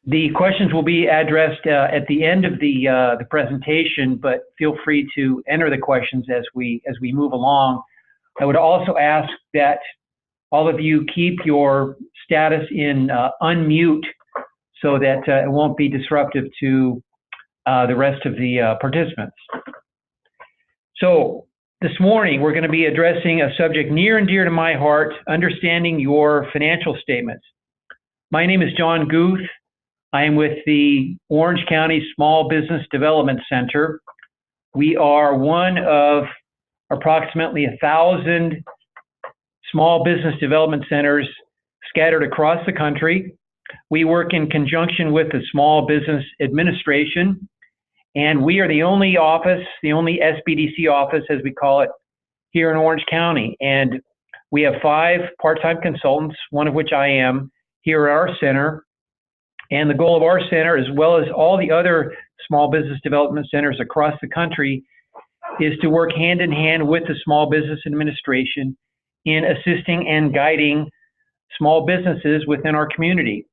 The questions will be addressed at the end of the presentation, but feel free to enter the questions as we move along. I would also ask that all of you keep your status in unmute so that it won't be disruptive to the rest of the participants. So this morning, we're going to be addressing a subject near and dear to my heart, understanding your financial statements. My name is John Guth. I am with the Orange County Small Business Development Center. We are one of approximately 1,000 small business development centers scattered across the country. We work in conjunction with the Small Business Administration, and we are the only office, the only SBDC office, as we call it, here in Orange County. And we have 5 part-time consultants, one of which I am, here at our center. And the goal of our center, as well as all the other small business development centers across the country, is to work hand in hand with the Small Business Administration in assisting and guiding small businesses within our community.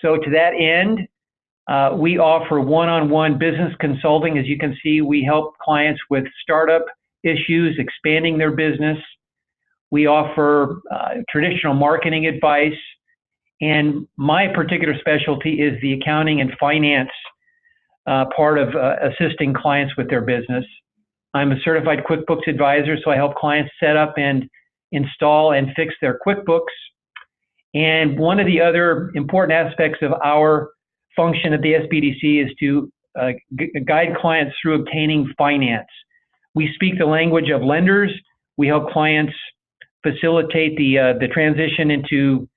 So to that end, we offer one-on-one business consulting. As you can see, we help clients with startup issues, expanding their business. We offer traditional marketing advice. And my particular specialty is the accounting and finance part of assisting clients with their business. I'm a certified QuickBooks advisor, so I help clients set up and install and fix their QuickBooks. And one of the other important aspects of our function at the SBDC is to guide clients through obtaining finance. We speak the language of lenders. We help clients facilitate the transition into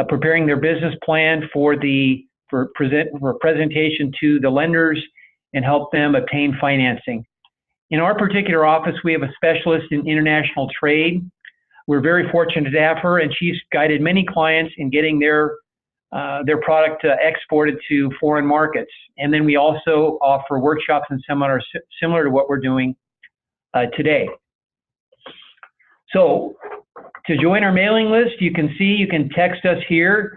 preparing their business plan for presentation to the lenders and help them obtain financing. In our particular office, we have a specialist in international trade. We're very fortunate to have her, and she's guided many clients in getting their product exported to foreign markets. And then we also offer workshops and seminars similar to what we're doing today. So to join our mailing list, you can text us here,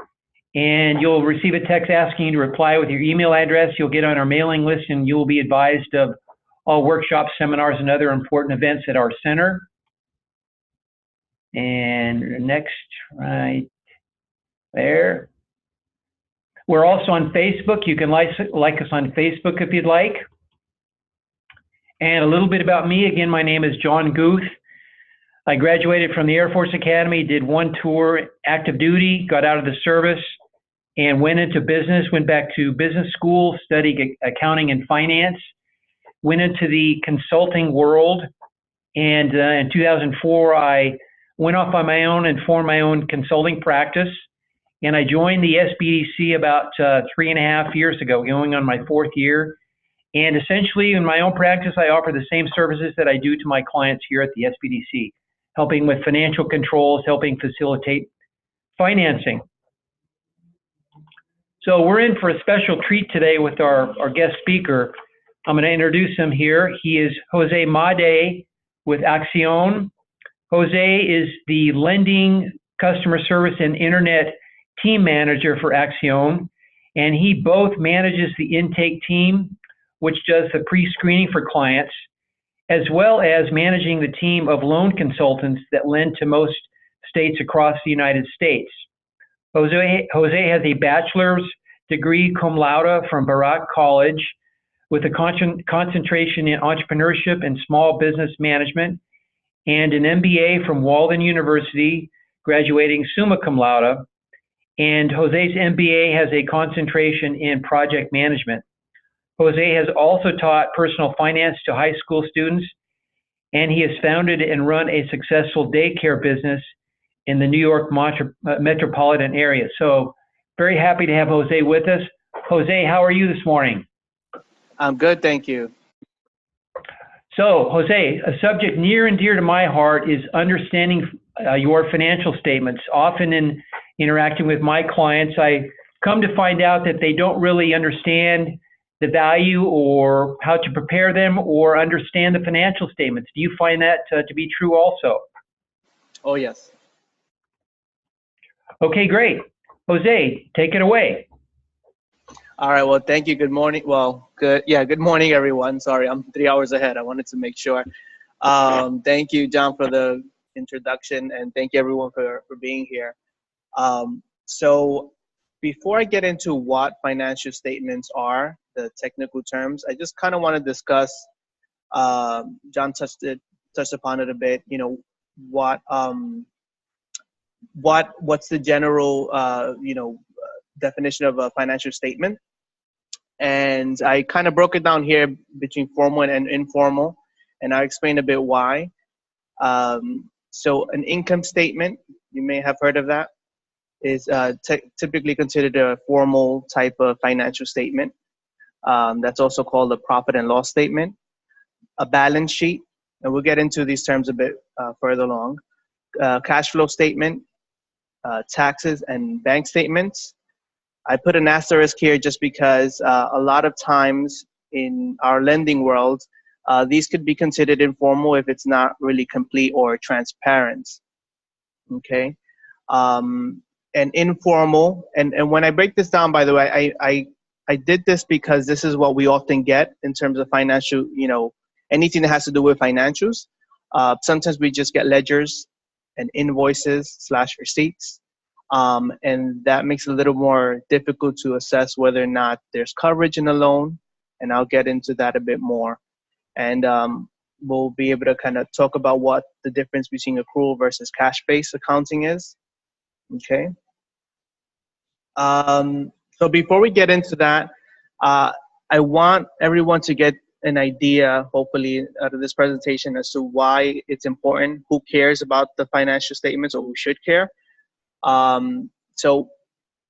and you'll receive a text asking you to reply with your email address. You'll get on our mailing list, and you will be advised of all workshops, seminars, and other important events at our center. And next, right there. We're also on Facebook. You can like us on Facebook if you'd like. And a little bit about me. Again, my name is John Guth. I graduated from the Air Force Academy, did 1 tour active duty, got out of the service, and went into business, went back to business school, studied accounting and finance, went into the consulting world, and in 2004, I went off on my own and formed my own consulting practice, and I joined the SBDC about 3.5 years ago, going on my 4th year. And essentially, in my own practice, I offer the same services that I do to my clients here at the SBDC, helping with financial controls, helping facilitate financing. So we're in for a special treat today with our guest speaker. I'm going to introduce him here. He is Jose Made with Accion. Jose is the lending, customer service, and internet team manager for Accion, and he both manages the intake team, which does the pre-screening for clients, as well as managing the team of loan consultants that lend to most states across the United States. Jose has a bachelor's degree cum laude from Baruch College with a concentration in entrepreneurship and small business management, and an MBA from Walden University, graduating summa cum laude. And Jose's MBA has a concentration in project management. Jose has also taught personal finance to high school students, and he has founded and run a successful daycare business in the New York metropolitan area. So very happy to have Jose with us. Jose, how are you this morning? I'm good, thank you. So, Jose, a subject near and dear to my heart is understanding your financial statements. Often in interacting with my clients, I come to find out that they don't really understand the value or how to prepare them or understand the financial statements. Do you find that to be true also? Oh, yes. Okay, great. Jose, take it away. All right. Well, thank you. Good morning. Well, good. Yeah. Good morning, everyone. Sorry, I'm 3 hours ahead. I wanted to make sure. Thank you, John, for the introduction, and thank you, everyone, for being here. So, before I get into what financial statements are, the technical terms, I just kind of want to discuss. John touched upon it a bit. What um, what's the general definition of a financial statement? And I kind of broke it down here between formal and informal, and I'll explain a bit why. So an income statement, you may have heard of that, is typically considered a formal type of financial statement. That's also called a profit and loss statement. A balance sheet, and we'll get into these terms a bit further along. Cash flow statement, taxes, and bank statements. I put an asterisk here just because a lot of times in our lending world, these could be considered informal if it's not really complete or transparent. Okay, and informal, and when I break this down, by the way, I did this because this is what we often get in terms of financial, anything that has to do with financials. Sometimes we just get ledgers and invoices/receipts. And that makes it a little more difficult to assess whether or not there's coverage in a loan. And I'll get into that a bit more. And we'll be able to kind of talk about what the difference between accrual versus cash-based accounting is. Okay. So before we get into that, I want everyone to get an idea, hopefully, out of this presentation as to why it's important, who cares about the financial statements or who should care. So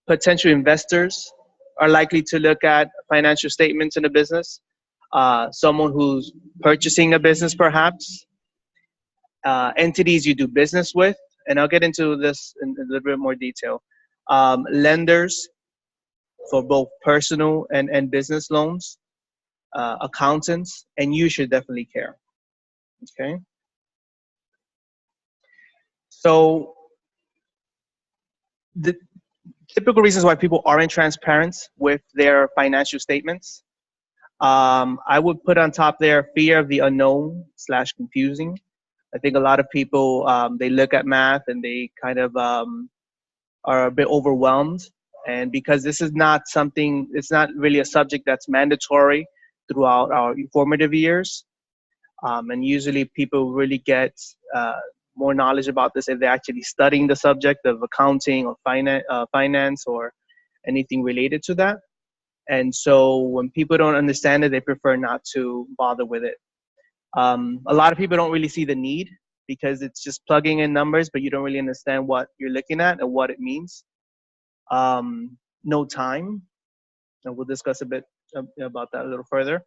potential investors are likely to look at financial statements in a business. Someone who's purchasing a business, perhaps. Entities you do business with, and I'll get into this in a little bit more detail. Lenders for both personal and business loans. Accountants, and you should definitely care. Okay. So the typical reasons why people aren't transparent with their financial statements. I would put on top there fear of the unknown/confusing. I think a lot of people, they look at math and they kind of are a bit overwhelmed. And because this is not something, it's not really a subject that's mandatory throughout our formative years. And usually people really get more knowledge about this if they're actually studying the subject of accounting or finance or anything related to that. And so when people don't understand it, they prefer not to bother with it. A lot of people don't really see the need because it's just plugging in numbers, but you don't really understand what you're looking at and what it means. No time, and we'll discuss a bit about that a little further.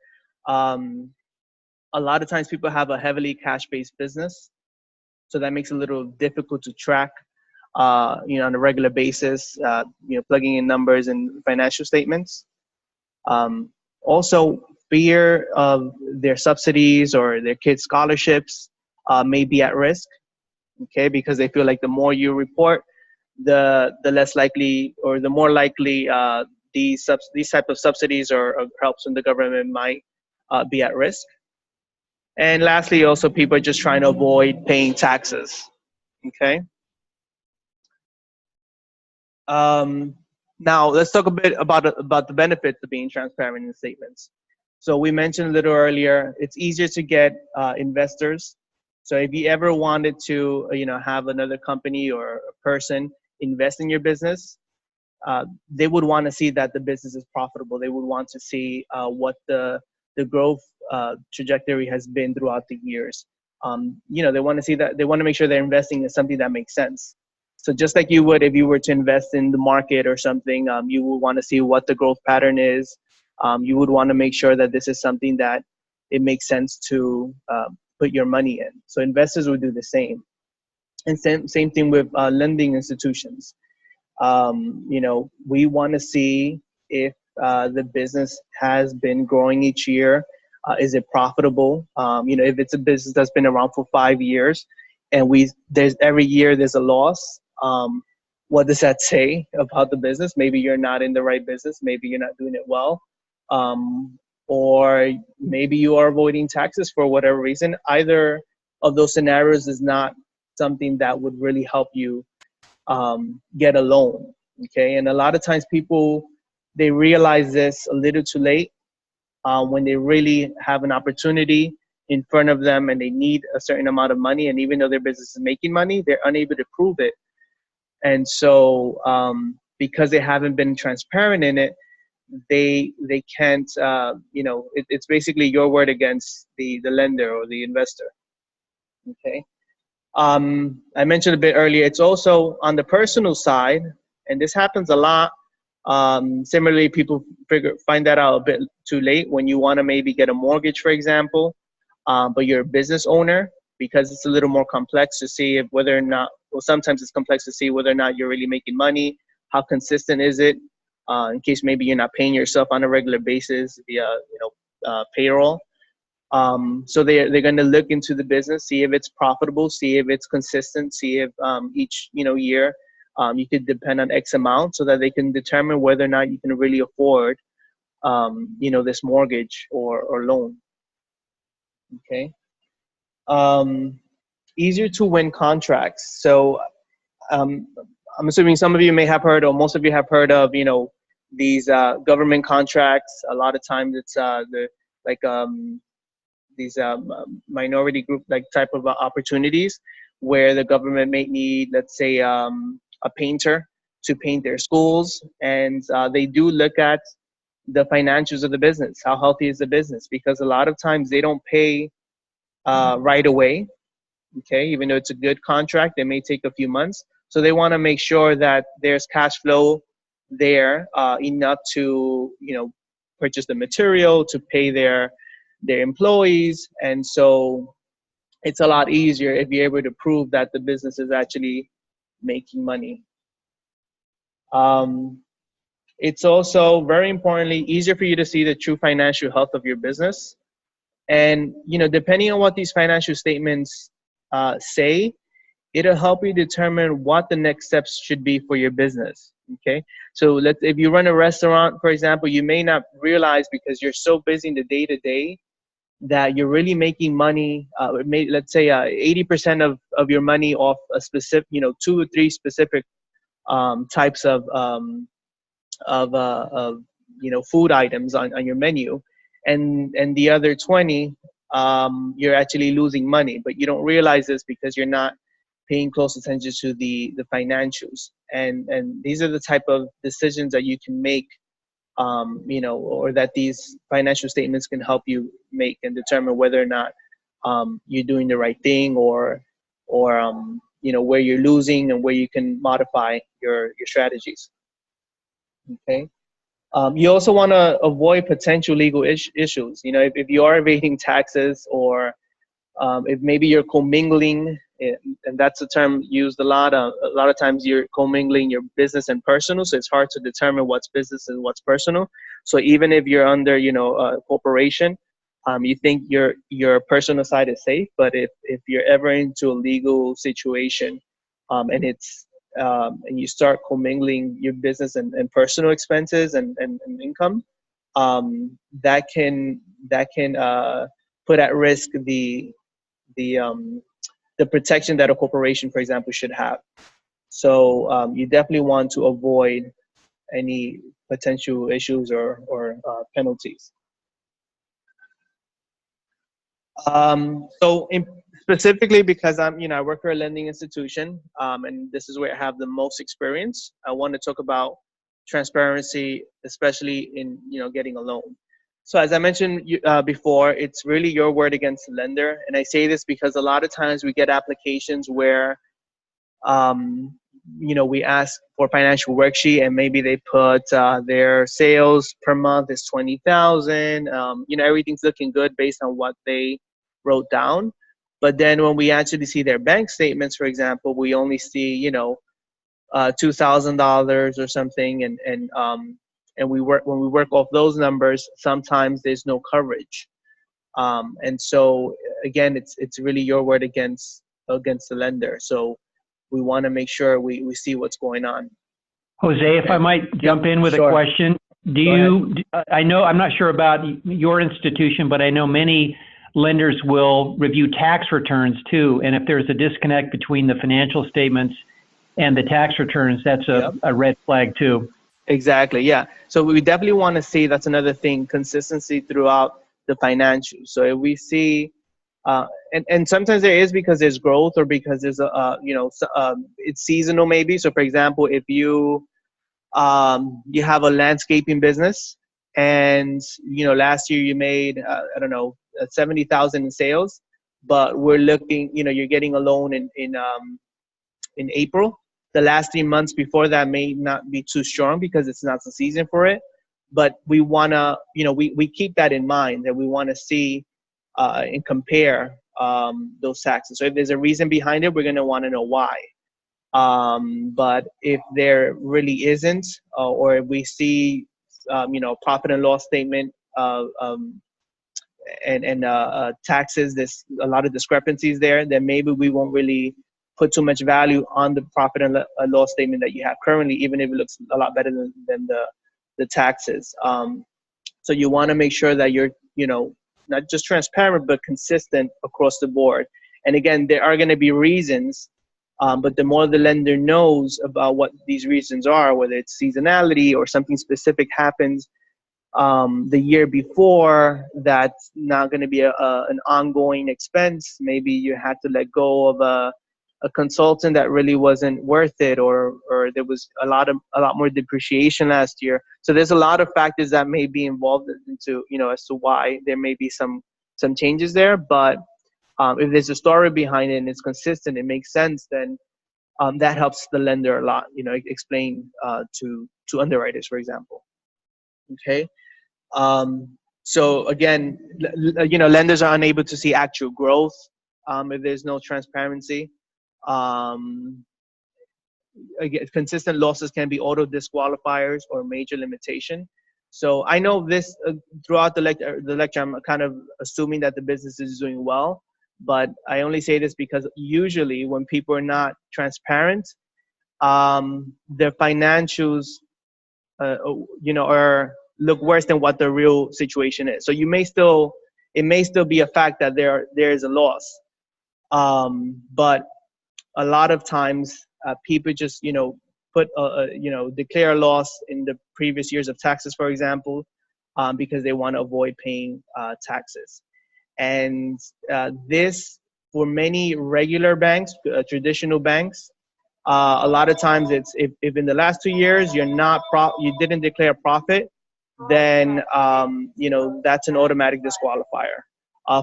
A lot of times people have a heavily cash-based business, so that makes it a little difficult to track, on a regular basis, plugging in numbers in financial statements. Also, fear of their subsidies or their kids' scholarships may be at risk, okay, because they feel like the more you report, the less likely or the more likely these type of subsidies or helps from the government might be at risk. And lastly, also people are just trying to avoid paying taxes, okay? Now let's talk a bit about the benefits of being transparent in statements. So we mentioned a little earlier, it's easier to get investors. So if you ever wanted to, have another company or a person invest in your business, they would want to see that the business is profitable. They would want to see what the growth trajectory has been throughout the years. They want to see that, they want to make sure they're investing in something that makes sense. So just like you would if you were to invest in the market or something, you would want to see what the growth pattern is. You would want to make sure that this is something that it makes sense to put your money in. So investors would do the same. And same thing with lending institutions. We want to see if the business has been growing each year. Is it profitable? If it's a business that's been around for 5 years and there's every year there's a loss, what does that say about the business? Maybe you're not in the right business. Maybe you're not doing it well. Or maybe you are avoiding taxes for whatever reason. Either of those scenarios is not something that would really help you get a loan. Okay. And a lot of times people, they realize this a little too late when they really have an opportunity in front of them and they need a certain amount of money. And even though their business is making money, they're unable to prove it. And so because they haven't been transparent in it, they can't, it's basically your word against the lender or the investor. Okay. I mentioned a bit earlier, it's also on the personal side, and this happens a lot. Similarly, people find that out a bit too late when you want to maybe get a mortgage, for example, but you're a business owner, because it's a little more complex to see if whether or not, well, sometimes it's complex to see whether or not you're really making money, how consistent is it, in case maybe you're not paying yourself on a regular basis via, payroll. So they're going to look into the business, see if it's profitable, see if it's consistent, see if each year you could depend on X amount, so that they can determine whether or not you can really afford this mortgage or loan. Okay. Easier to win contracts. So I'm assuming some of you may have heard, or most of you have heard of these government contracts. A lot of times it's these minority group like type of opportunities where the government may need, let's say, a painter to paint their schools, and they do look at the financials of the business. How healthy is the business? Because a lot of times they don't pay right away. Okay, even though it's a good contract, it may take a few months. So they want to make sure that there's cash flow there enough to purchase the material, to pay their employees. And so it's a lot easier if you're able to prove that the business is actually making money. It's also very importantly easier for you to see the true financial health of your business. And depending on what these financial statements say, it'll help you determine what the next steps should be for your business. Okay, so if you run a restaurant, for example, you may not realize, because you're so busy in the day-to-day, that you're really making money. Let's say 80% of your money off a specific, 2 or 3 specific types of food items on your menu, and the other 20 you're actually losing money, but you don't realize this because you're not paying close attention to the financials. And these are the type of decisions that you can make, or that these financial statements can help you make and determine whether or not you're doing the right thing, or where you're losing and where you can modify your strategies. Okay. You also want to avoid potential legal issues. If you are evading taxes, or if maybe you're commingling, and that's a term used a lot of times, you're commingling your business and personal, so it's hard to determine what's business and what's personal. So even if you're under a corporation, you think your personal side is safe, but if you're ever into a legal situation, and it's and you start commingling your business and personal expenses and income, that can put at risk the protection that a corporation, for example, should have. So you definitely want to avoid any potential issues or penalties. Specifically, because I work for a lending institution, and this is where I have the most experience, I want to talk about transparency, especially in getting a loan. So as I mentioned before, it's really your word against the lender. And I say this because a lot of times we get applications where we ask for financial worksheet, and maybe they put their sales per month is 20,000. Everything's looking good based on what they wrote down. But then when we actually see their bank statements, for example, we only see $2,000 or something, and when we work off those numbers, sometimes there's no coverage. And so again, it's really your word against the lender. So we want to make sure we see what's going on. Jose, if I might jump in with sure. a question. I know, I'm not sure about your institution, but I know many lenders will review tax returns too. And if there's a disconnect between the financial statements and the tax returns, that's a red flag too. Exactly, yeah. So we definitely want to see, that's another thing, consistency throughout the financials. So if we see, and sometimes there is because there's growth or because there's it's seasonal maybe. So for example, if you have a landscaping business and last year you made I don't know 70,000 in sales, but we're looking, you're getting a loan in April. The last 3 months before that may not be too strong because it's not the season for it. But we want to, we keep that in mind, that we want to see and compare those taxes. So if there's a reason behind it, we're going to want to know why. But if there really isn't, or if we see, profit and loss statement and taxes, there's a lot of discrepancies there, then maybe we won't really put too much value on the profit and loss statement that you have currently, even if it looks a lot better than the taxes. So you want to make sure that you're, not just transparent, but consistent across the board. And again, there are going to be reasons, but the more the lender knows about what these reasons are, whether it's seasonality or something specific happens the year before, that's not going to be an ongoing expense. Maybe you had to let go of a consultant that really wasn't worth it, or there was a lot more depreciation last year. So there's a lot of factors that may be involved into, as to why there may be some changes there. But if there's a story behind it and it's consistent, it makes sense, then that helps the lender a lot, explain to underwriters, for example. Okay. So again, lenders are unable to see actual growth if there's no transparency. Again, consistent losses can be auto disqualifiers or major limitation. So I know this throughout the lecture, I'm kind of assuming that the business is doing well, but I only say this because usually when people are not transparent, their financials, are look worse than what the real situation is. So it may still be a fact that there is a loss, but a lot of times people just put declare a loss in the previous years of taxes, for example, because they want to avoid paying taxes. And this, for many regular banks, traditional banks, a lot of times it's if in the last 2 years you didn't declare a profit, then that's an automatic disqualifier.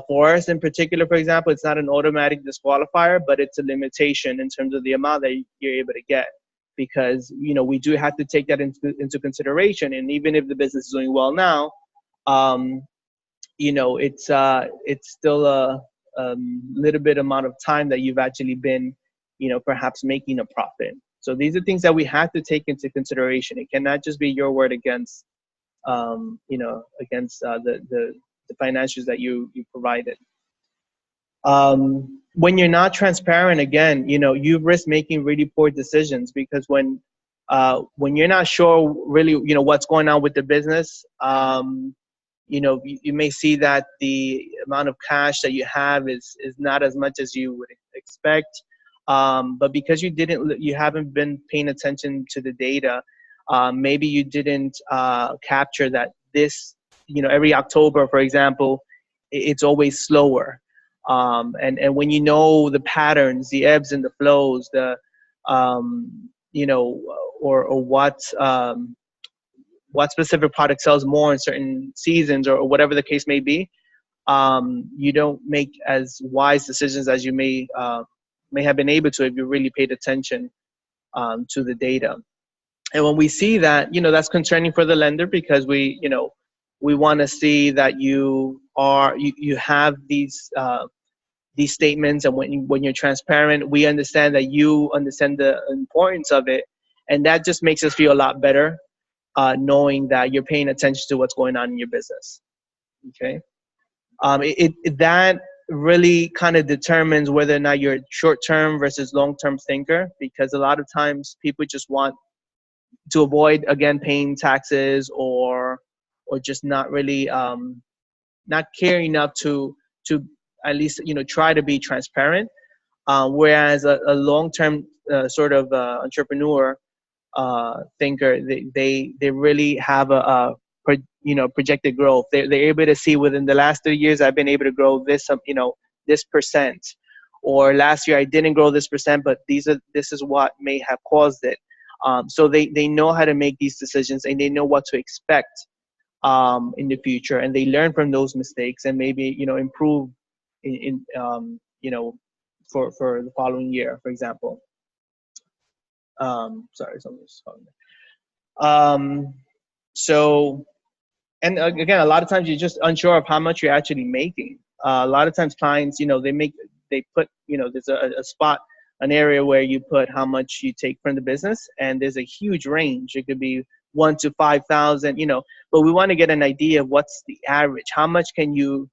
For us in particular, for example, it's not an automatic disqualifier, but it's a limitation in terms of the amount that you're able to get, because we do have to take that into consideration. And even if the business is doing well now, it's still a little bit amount of time that you've actually been perhaps making a profit. So these are things that we have to take into consideration. It cannot just be your word against the financials that you provided. When you're not transparent, again, you risk making really poor decisions, because when you're not sure really, what's going on with the business, you may see that the amount of cash that you have is not as much as you would expect. But because you haven't been paying attention to the data, maybe you didn't capture that this, every October, for example, it's always slower. And when the patterns, the ebbs and the flows, or what specific product sells more in certain seasons, or whatever the case may be, you don't make as wise decisions as you may have been able to if you really paid attention to the data. And when we see that, that's concerning for the lender, because we want to see that you have these statements, and when you're transparent, we understand that you understand the importance of it, and that just makes us feel a lot better, knowing that you're paying attention to what's going on in your business. Okay, that really kind of determines whether or not you're a short-term versus long-term thinker, because a lot of times people just want to avoid, again, paying taxes, or just not really not caring enough to at least, you know, try to be transparent. Whereas a long-term sort of entrepreneur thinker, they really have you know, projected growth. They're able to see within the last 3 years I've been able to grow this, you know, this percent, or last year I didn't grow this percent, but this is what may have caused it. So they know how to make these decisions, and they know what to expect in the future, and they learn from those mistakes, and maybe, you know, improve in you know, for the following year, for example. Sorry, someone's calling me. So, and again, a lot of times you're just unsure of how much you're actually making. A lot of times clients, you know, they put, you know, there's a spot, an area where you put how much you take from the business, and there's a huge range. It could be 1 to 5,000, you know, but we want to get an idea of what's the average. How much can you,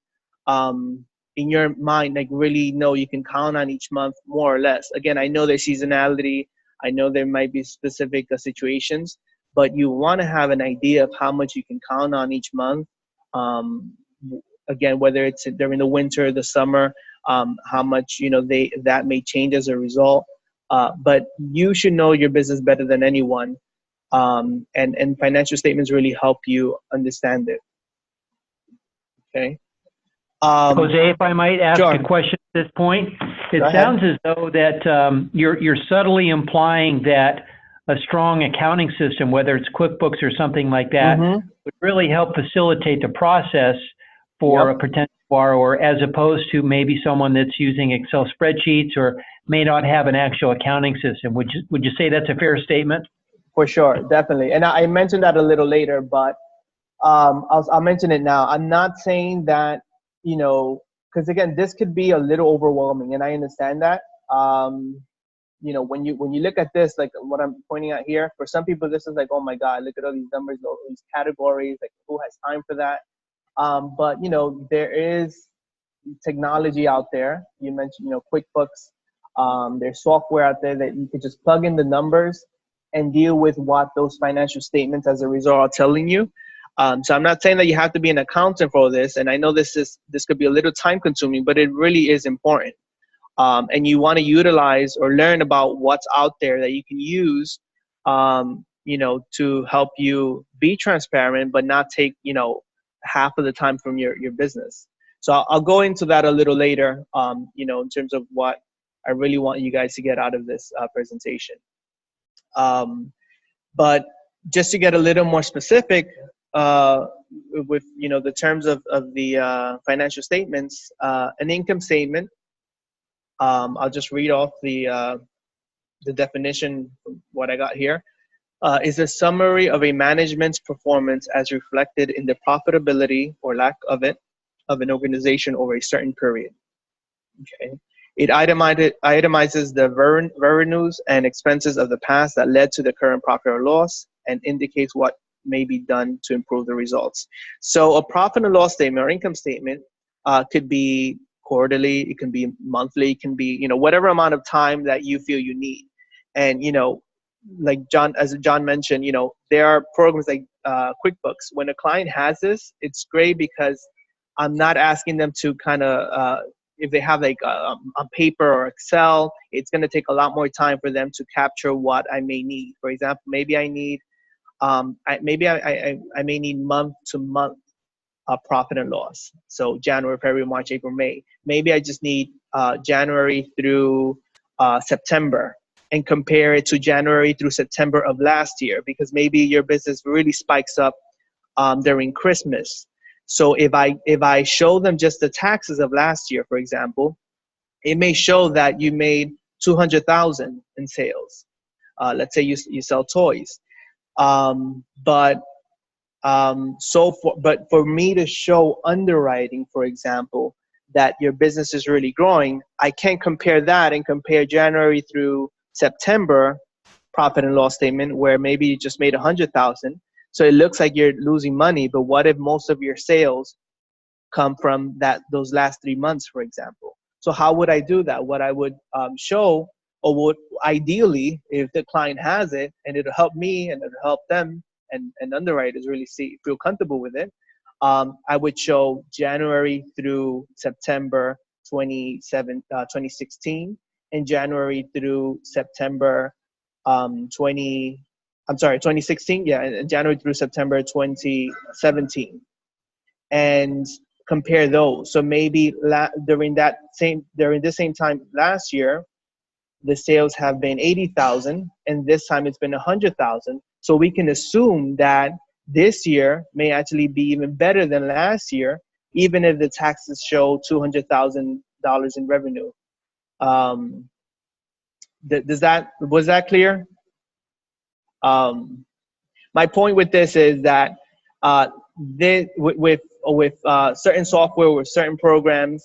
in your mind, like, really know you can count on each month, more or less? Again, I know there's seasonality. I know there might be specific situations, but you want to have an idea of how much you can count on each month. Again, whether it's during the winter, the summer, how much, you know, that may change as a result. But you should know your business better than anyone. And financial statements really help you understand it. Okay. Jose, if I might ask sure. a question at this point, it Go sounds ahead. as though that you're subtly implying that a strong accounting system, whether it's QuickBooks or something like that, would really help facilitate the process for a potential borrower, as opposed to maybe someone that's using Excel spreadsheets or may not have an actual accounting system. Would you say that's a fair statement? For sure, definitely. And I mentioned that a little later, but I'll mention it now. I'm not saying that, you know, because again, this could be a little overwhelming, and I understand that. You know, when you look at this, like what I'm pointing out here, for some people, this is like, oh my God, look at all these numbers, all these categories. Like, who has time for that? But you know, there is technology out there. You mentioned, you know, QuickBooks. There's software out there that you could just plug in the numbers and deal with what those financial statements as a result are telling you. So I'm not saying that you have to be an accountant for this, and I know this could be a little time consuming, but it really is important. And you want to utilize or learn about what's out there that you can use, you know, to help you be transparent, but not take, you know, half of the time from your business. So I'll go into that a little later, you know, in terms of what I really want you guys to get out of this presentation. But just to get a little more specific, with, you know, the terms of the financial statements, an income statement, I'll just read off the definition, what I got here, is a summary of a management's performance as reflected in the profitability or lack of it of an organization over a certain period. Okay. It itemizes the revenues and expenses of the past that led to the current profit or loss, and indicates what may be done to improve the results. So a profit and loss statement or income statement could be quarterly, it can be monthly, it can be, you know, whatever amount of time that you feel you need. And, you know, like as John mentioned, you know, there are programs like QuickBooks. When a client has this, it's great because I'm not asking them to kind of, if they have like on paper or Excel, it's going to take a lot more time for them to capture what I may need. For example, maybe I need, I may need month to month profit and loss. So January, February, March, April, May. Maybe I just need January through September, and compare it to January through September of last year, because maybe your business really spikes up during Christmas. So if I show them just the taxes of last year, for example, it may show that you made 200,000 in sales. Let's say you sell toys, but for me to show underwriting, for example, that your business is really growing, I can't compare that and compare January through September profit and loss statement where maybe you just made 100,000. So it looks like you're losing money, but what if most of your sales come from those last 3 months, for example. So how would I do that? What I would show, or would ideally, if the client has it, and it'll help me and it'll help them, and underwriters really feel comfortable with it, I would show January through September 2016, and January through September 2016, yeah, and January through September 2017, and compare those. So maybe during the same time last year, the sales have been 80,000, and this time it's been 100,000. So we can assume that this year may actually be even better than last year, even if the taxes show $200,000 in revenue. Was that clear? My point with this is that with certain software, with certain programs,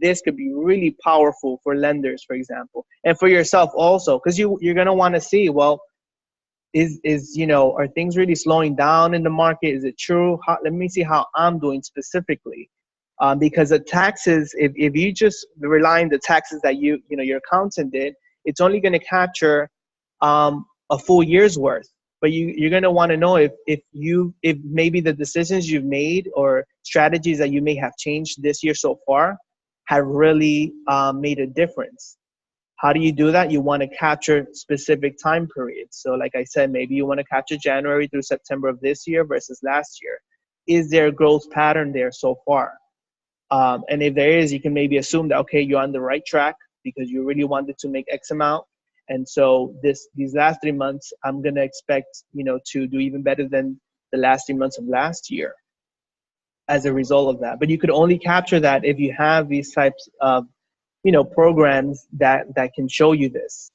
this could be really powerful for lenders, for example, and for yourself also, because you're gonna want to see, well, are things really slowing down in the market? Is it true? Let me see how I'm doing specifically, because the taxes, if you just rely on the taxes that your accountant did, it's only going to capture a full year's worth. But you're going to want to know if maybe the decisions you've made or strategies that you may have changed this year so far have really made a difference. How do you do that? You want to capture specific time periods. So like I said, maybe you want to capture January through September of this year versus last year. Is there a growth pattern there so far? And if there is, you can maybe assume that, okay, you're on the right track because you really wanted to make X amount. And so these last 3 months, I'm going to expect, to do even better than the last 3 months of last year as a result of that. But you could only capture that if you have these types of, programs that can show you this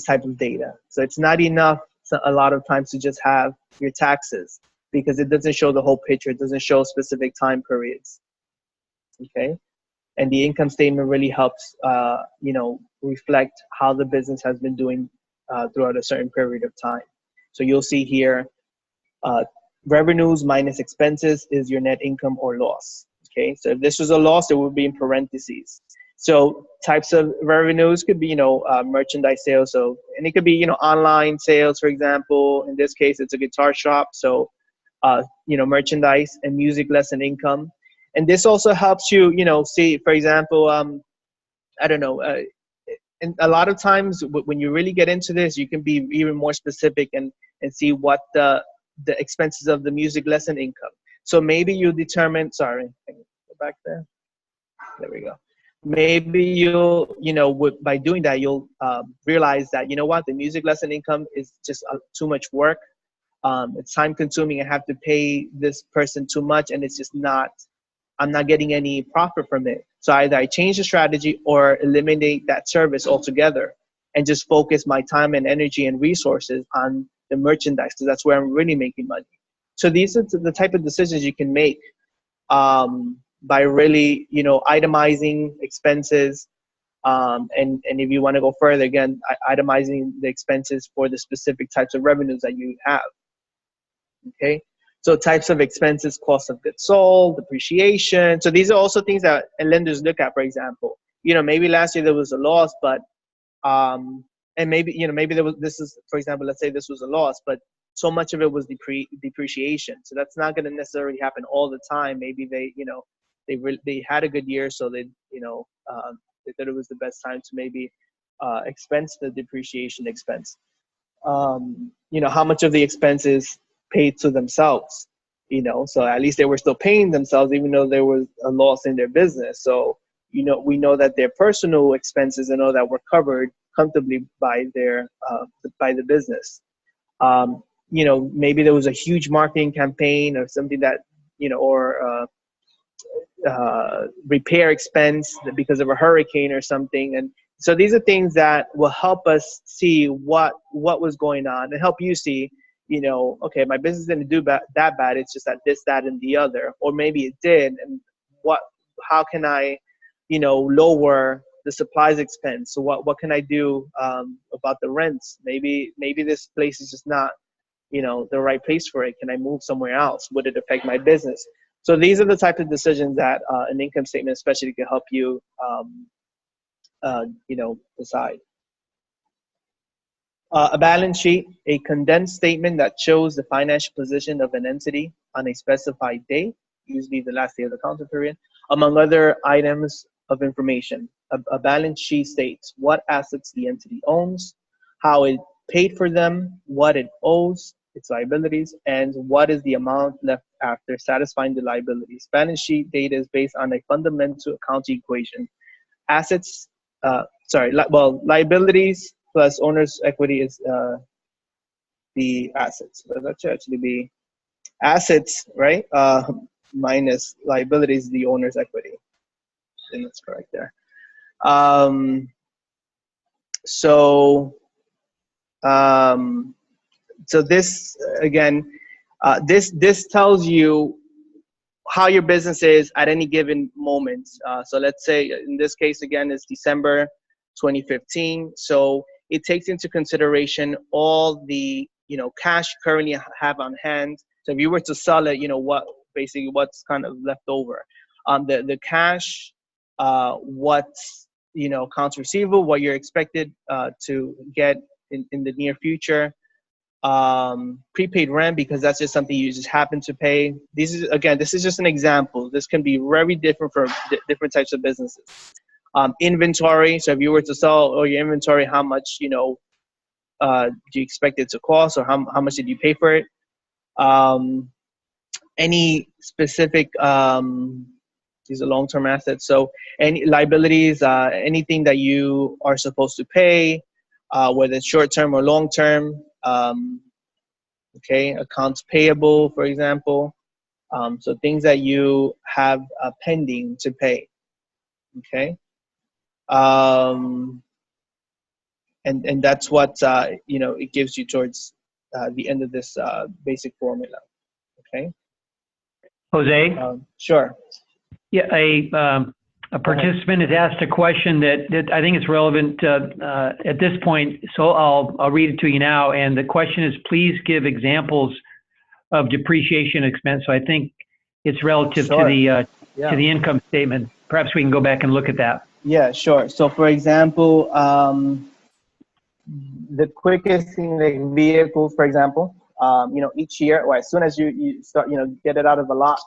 type of data. So it's not enough a lot of times to just have your taxes, because it doesn't show the whole picture. It doesn't show specific time periods. Okay. And the income statement really helps, reflect how the business has been doing throughout a certain period of time. So you'll see here, revenues minus expenses is your net income or loss. Okay, so if this was a loss, it would be in parentheses. So types of revenues could be, merchandise sales. So, and it could be, online sales, for example. In this case, it's a guitar shop. So, merchandise and music lesson income. And this also helps you, see, for example, I don't know, and a lot of times when you really get into this, you can be even more specific and see what the expenses of the music lesson income. So maybe you determine, sorry, can you go back there? There we go. Maybe you'll, by doing that, you'll realize that, the music lesson income is just too much work. It's time consuming. I have to pay this person too much, and it's just I'm not getting any profit from it. So either I change the strategy or eliminate that service altogether and just focus my time and energy and resources on the merchandise, because that's where I'm really making money. So these are the type of decisions you can make by really, itemizing expenses. And if you want to go further, again, itemizing the expenses for the specific types of revenues that you have. Okay. So types of expenses, cost of goods sold, depreciation. So these are also things that lenders look at, for example. Maybe last year there was a loss, but, and maybe, maybe for example, let's say this was a loss, but so much of it was depreciation. So that's not going to necessarily happen all the time. Maybe they had a good year, so they thought it was the best time to maybe expense the depreciation expense. How much of the expenses paid to themselves, so at least they were still paying themselves, even though there was a loss in their business. So, we know that their personal expenses and all that were covered comfortably by the business. Maybe there was a huge marketing campaign or something that, or repair expense because of a hurricane or something. And so these are things that will help us see what was going on and help you see, okay, my business didn't do that bad. It's just that this, that, and the other, or maybe it did. And how can I, lower the supplies expense? So what can I do about the rents? Maybe this place is just not, the right place for it. Can I move somewhere else? Would it affect my business? So these are the types of decisions that an income statement especially can help you, decide. A balance sheet, a condensed statement that shows the financial position of an entity on a specified day, usually the last day of the accounting period, among other items of information. A balance sheet states what assets the entity owns, how it paid for them, what it owes, its liabilities, and what is the amount left after satisfying the liabilities. Balance sheet data is based on a fundamental accounting equation. Liabilities plus owner's equity is the assets. So that should actually be assets, right? Minus liabilities, the owner's equity. I think that's correct there. So this again, this tells you how your business is at any given moment. So let's say in this case again it's December 2015. So it takes into consideration all the cash currently have on hand. So if you were to sell it, what's kind of left over. The cash, what's accounts receivable, what you're expected to get in the near future. Prepaid rent, because that's just something you just happen to pay. This is just an example. This can be very different for different types of businesses. Inventory. So if you were to sell all your inventory, how much do you expect it to cost, or how much did you pay for it? Any specific these are long-term assets. So any liabilities, anything that you are supposed to pay, whether it's short-term or long-term. Accounts payable, for example. So things that you have pending to pay. Okay. And that's what it gives you towards the end of this basic formula. Okay. Jose? Sure. Yeah, a participant has asked a question that I think is relevant at this point, so I'll read it to you now. And the question is, please give examples of depreciation expense. So I think it's relative to the income statement. Perhaps we can go back and look at that. Yeah, sure. So for example, the quickest thing, like vehicles, for example, each year, or as soon as you start, get it out of the lot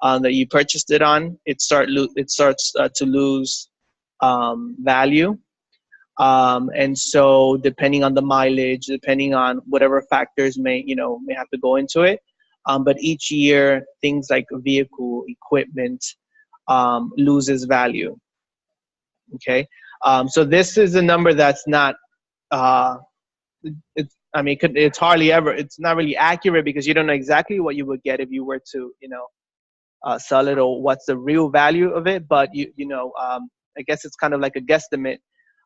that you purchased it on, it starts to lose value. And so depending on the mileage, depending on whatever factors may have to go into it. But each year, things like vehicle equipment loses value. Okay. So this is a number that's not, it's hardly ever, it's not really accurate, because you don't know exactly what you would get if you were to, sell it, or what's the real value of it. But I guess it's kind of like a guesstimate.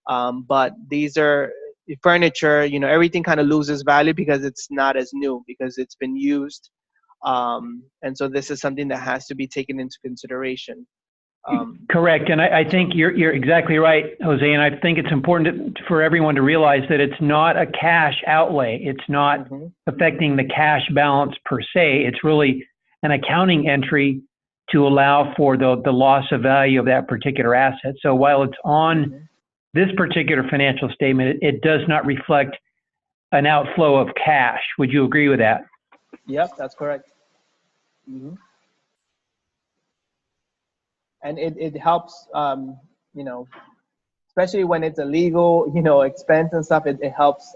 But these are furniture, everything kind of loses value because it's not as new, because it's been used. And so this is something that has to be taken into consideration. Correct. And I think you're exactly right, Jose. And I think it's important for everyone to realize that it's not a cash outlay. It's not affecting the cash balance per se. It's really an accounting entry to allow for the loss of value of that particular asset. So while it's on this particular financial statement, it does not reflect an outflow of cash. Would you agree with that? Yep, that's correct. And it helps, especially when it's a legal, expense and stuff. It helps,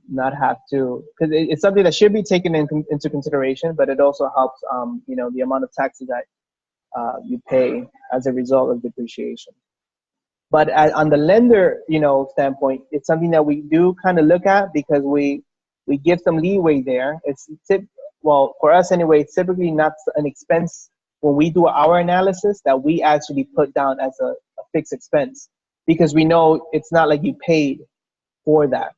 not have to, because it's something that should be taken into consideration, but it also helps, the amount of taxes that you pay as a result of depreciation. But on the lender, standpoint, it's something that we do kind of look at, because we give some leeway there. For us anyway, it's typically not an expense when we do our analysis that we actually put down as a fixed expense, because we know it's not like you paid for that.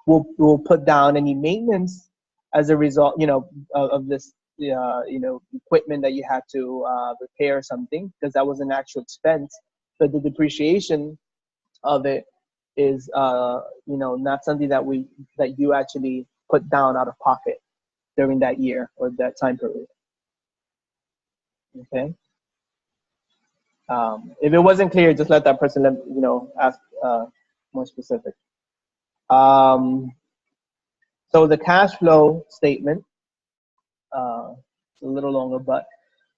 We'll put down any maintenance as a result, of this, equipment that you had to repair something, because that was an actual expense. But the depreciation of it is, not something that you actually put down out of pocket. during that year or that time period. Okay. If it wasn't clear, just let that person ask more specific. So the cash flow statement, it's a little longer, but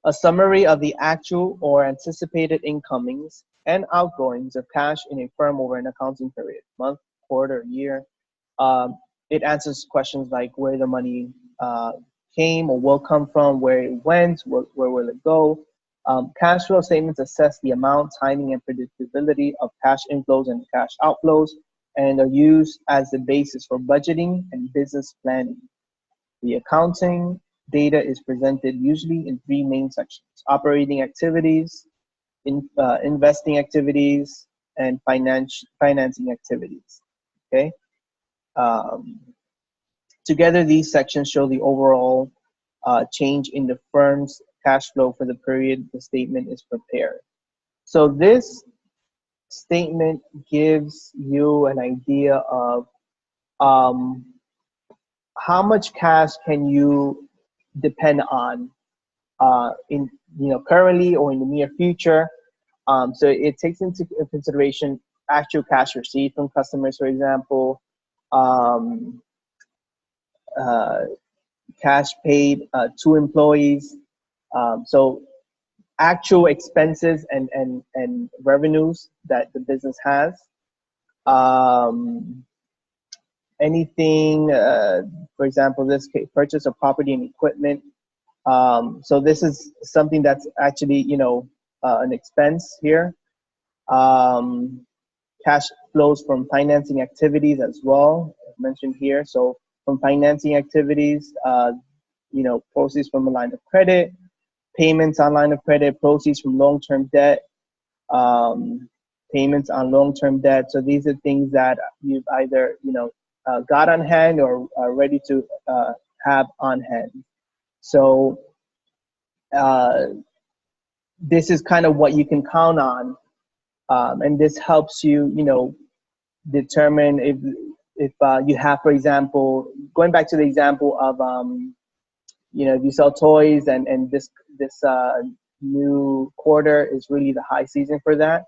a summary of the actual or anticipated incomings and outgoings of cash in a firm over an accounting period, month, quarter, year. It answers questions like where the money came or will come from, where it went, where will it go. Cash flow statements assess the amount, timing, and predictability of cash inflows and cash outflows, and are used as the basis for budgeting and business planning. The accounting data is presented usually in three main sections: operating activities, investing activities, and financing activities. Okay. Together, these sections show the overall change in the firm's cash flow for the period the statement is prepared. So this statement gives you an idea of how much cash can you depend on in currently or in the near future. So it takes into consideration actual cash received from customers, for example, cash paid to employees. So actual expenses and revenues that the business has. Anything, for example, this case, purchase of property and equipment. So this is something that's actually, an expense here. Cash flows from financing activities as well, mentioned here. So from financing activities, proceeds from a line of credit, payments on line of credit, proceeds from long-term debt, payments on long-term debt. So these are things that you've either, got on hand or are ready to have on hand. So this is kind of what you can count on. And this helps you, determine if you have, for example, going back to the example of, if you sell toys and this new quarter is really the high season for that.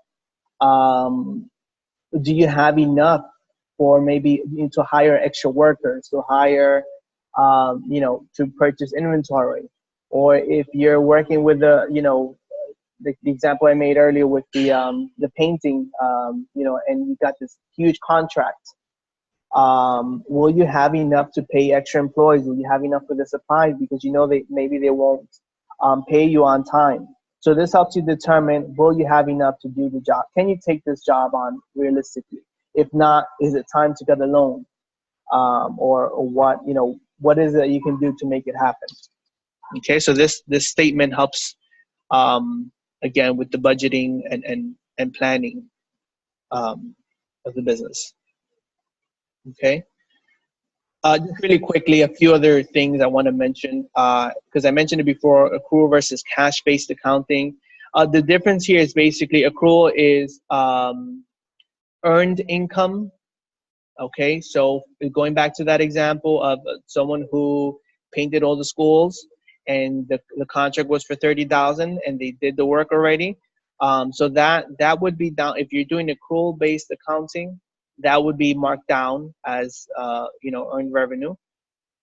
Do you have enough for maybe to hire extra workers, to hire, to purchase inventory? Or if you're working with the example I made earlier with the painting, and you got this huge contract, will you have enough to pay extra employees? Will you have enough for the supplies? Because maybe they won't pay you on time. So this helps you determine, will you have enough to do the job? Can you take this job on realistically? If not, is it time to get a loan? Or what is it you can do to make it happen? Okay, so this statement helps, again, with the budgeting and planning of the business. Okay. Just really quickly, a few other things I want to mention, because I mentioned it before, accrual versus cash-based accounting. The difference here is basically accrual is earned income. Okay, so going back to that example of someone who painted all the schools and the contract was for $30,000 and they did the work already. So that would be down. If you're doing accrual-based accounting, that would be marked down as earned revenue.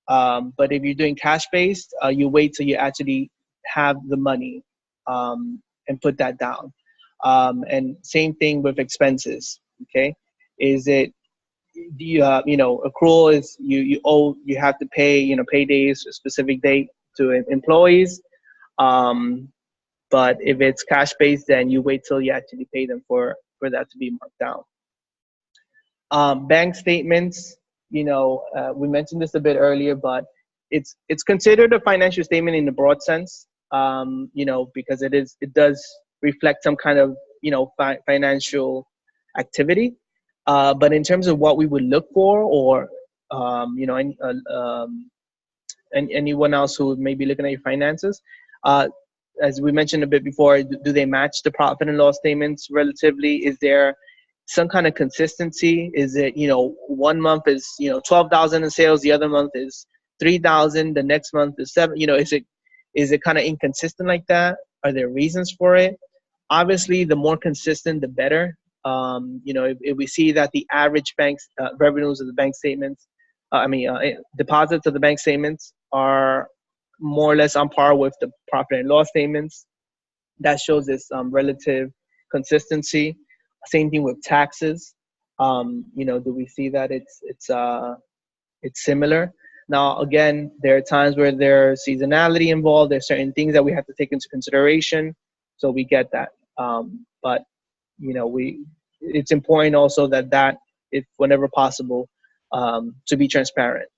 But if you're doing cash-based, you wait till you actually have the money and put that down. And same thing with expenses. Okay, is it accrual is you have to pay paydays a specific date to employees. But if it's cash-based, then you wait till you actually pay them for that to be marked down. Bank statements, we mentioned this a bit earlier, but it's considered a financial statement in the broad sense, because it does reflect some kind of financial activity. But in terms of what we would look for, or anyone else who may be looking at your finances, as we mentioned a bit before, do they match the profit and loss statements relatively? Is there some kind of consistency? Is it, 1 month is, 12,000 in sales, the other month is 3,000, the next month is 7. Is it kind of inconsistent like that? Are there reasons for it? Obviously, the more consistent, the better. If we see that the average bank's revenues of the bank statements, deposits of the bank statements are more or less on par with the profit and loss statements, that shows this relative consistency. Same thing with taxes. Do we see that it's similar? Now, again, there are times where there's seasonality involved. There's certain things that we have to take into consideration, so we get that. But it's important also that if whenever possible, to be transparent.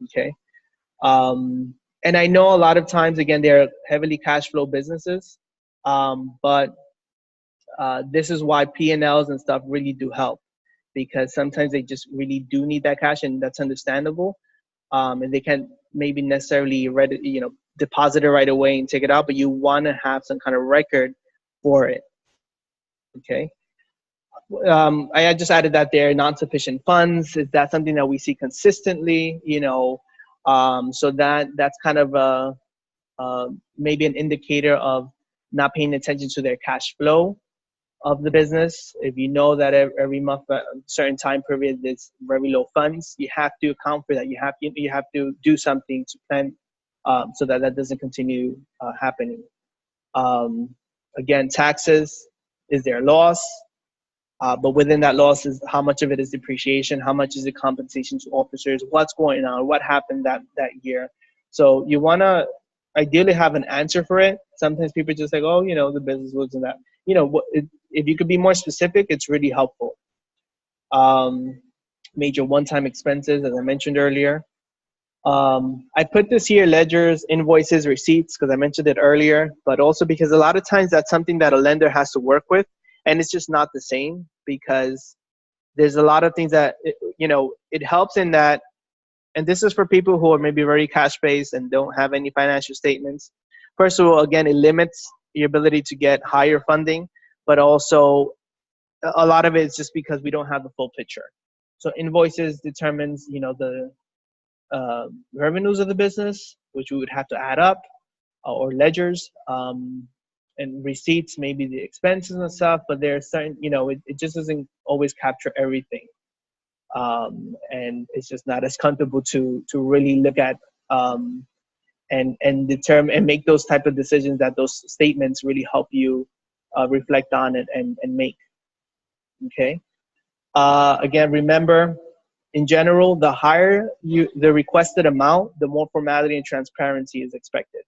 Okay. And I know a lot of times, again, they're heavily cash flow businesses, but this is why P&Ls and stuff really do help, because sometimes they just really do need that cash, and that's understandable. And they can't maybe necessarily deposit it right away and take it out, but you want to have some kind of record for it. Okay. I just added that there. Non-sufficient funds, is that something that we see consistently? So that's kind of maybe an indicator of not paying attention to their cash flow of the business. If you know that every month, a certain time period, there's very low funds, you have to account for that. You have to do something to plan so that doesn't continue happening. Again, taxes, is there a loss? But within that loss is how much of it is depreciation, how much is it compensation to officers, what's going on, what happened that year. So you want to ideally have an answer for it. Sometimes people just like, oh, the business was in that. If you could be more specific, it's really helpful. Major one-time expenses, as I mentioned earlier. I put this here, ledgers, invoices, receipts, because I mentioned it earlier, but also because a lot of times that's something that a lender has to work with, and it's just not the same, because there's a lot of things that, it helps in that, and this is for people who are maybe very cash-based and don't have any financial statements. First of all, again, it limits your ability to get higher funding, but also a lot of it is just because we don't have the full picture. So invoices determines, the revenues of the business, which we would have to add up, or ledgers, and receipts, maybe the expenses and stuff, but there's certain, it just doesn't always capture everything. And it's just not as comfortable to really look at and determine and make those type of decisions that those statements really help you reflect on it and make. Okay. Again, remember, in general, the higher the requested amount, the more formality and transparency is expected.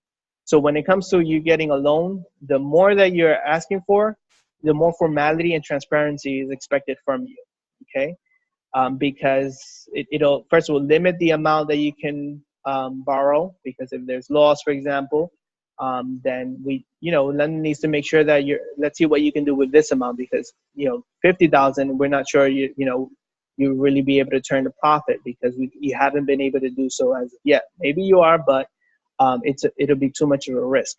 So when it comes to you getting a loan, the more that you're asking for, the more formality and transparency is expected from you. Okay. Because it'll first of all limit the amount that you can borrow, because if there's loss, for example, then lender needs to make sure that let's see what you can do with this amount, because 50,000, we're not sure you really be able to turn a profit, because you haven't been able to do so as of yet. Maybe you are, but it'll be too much of a risk.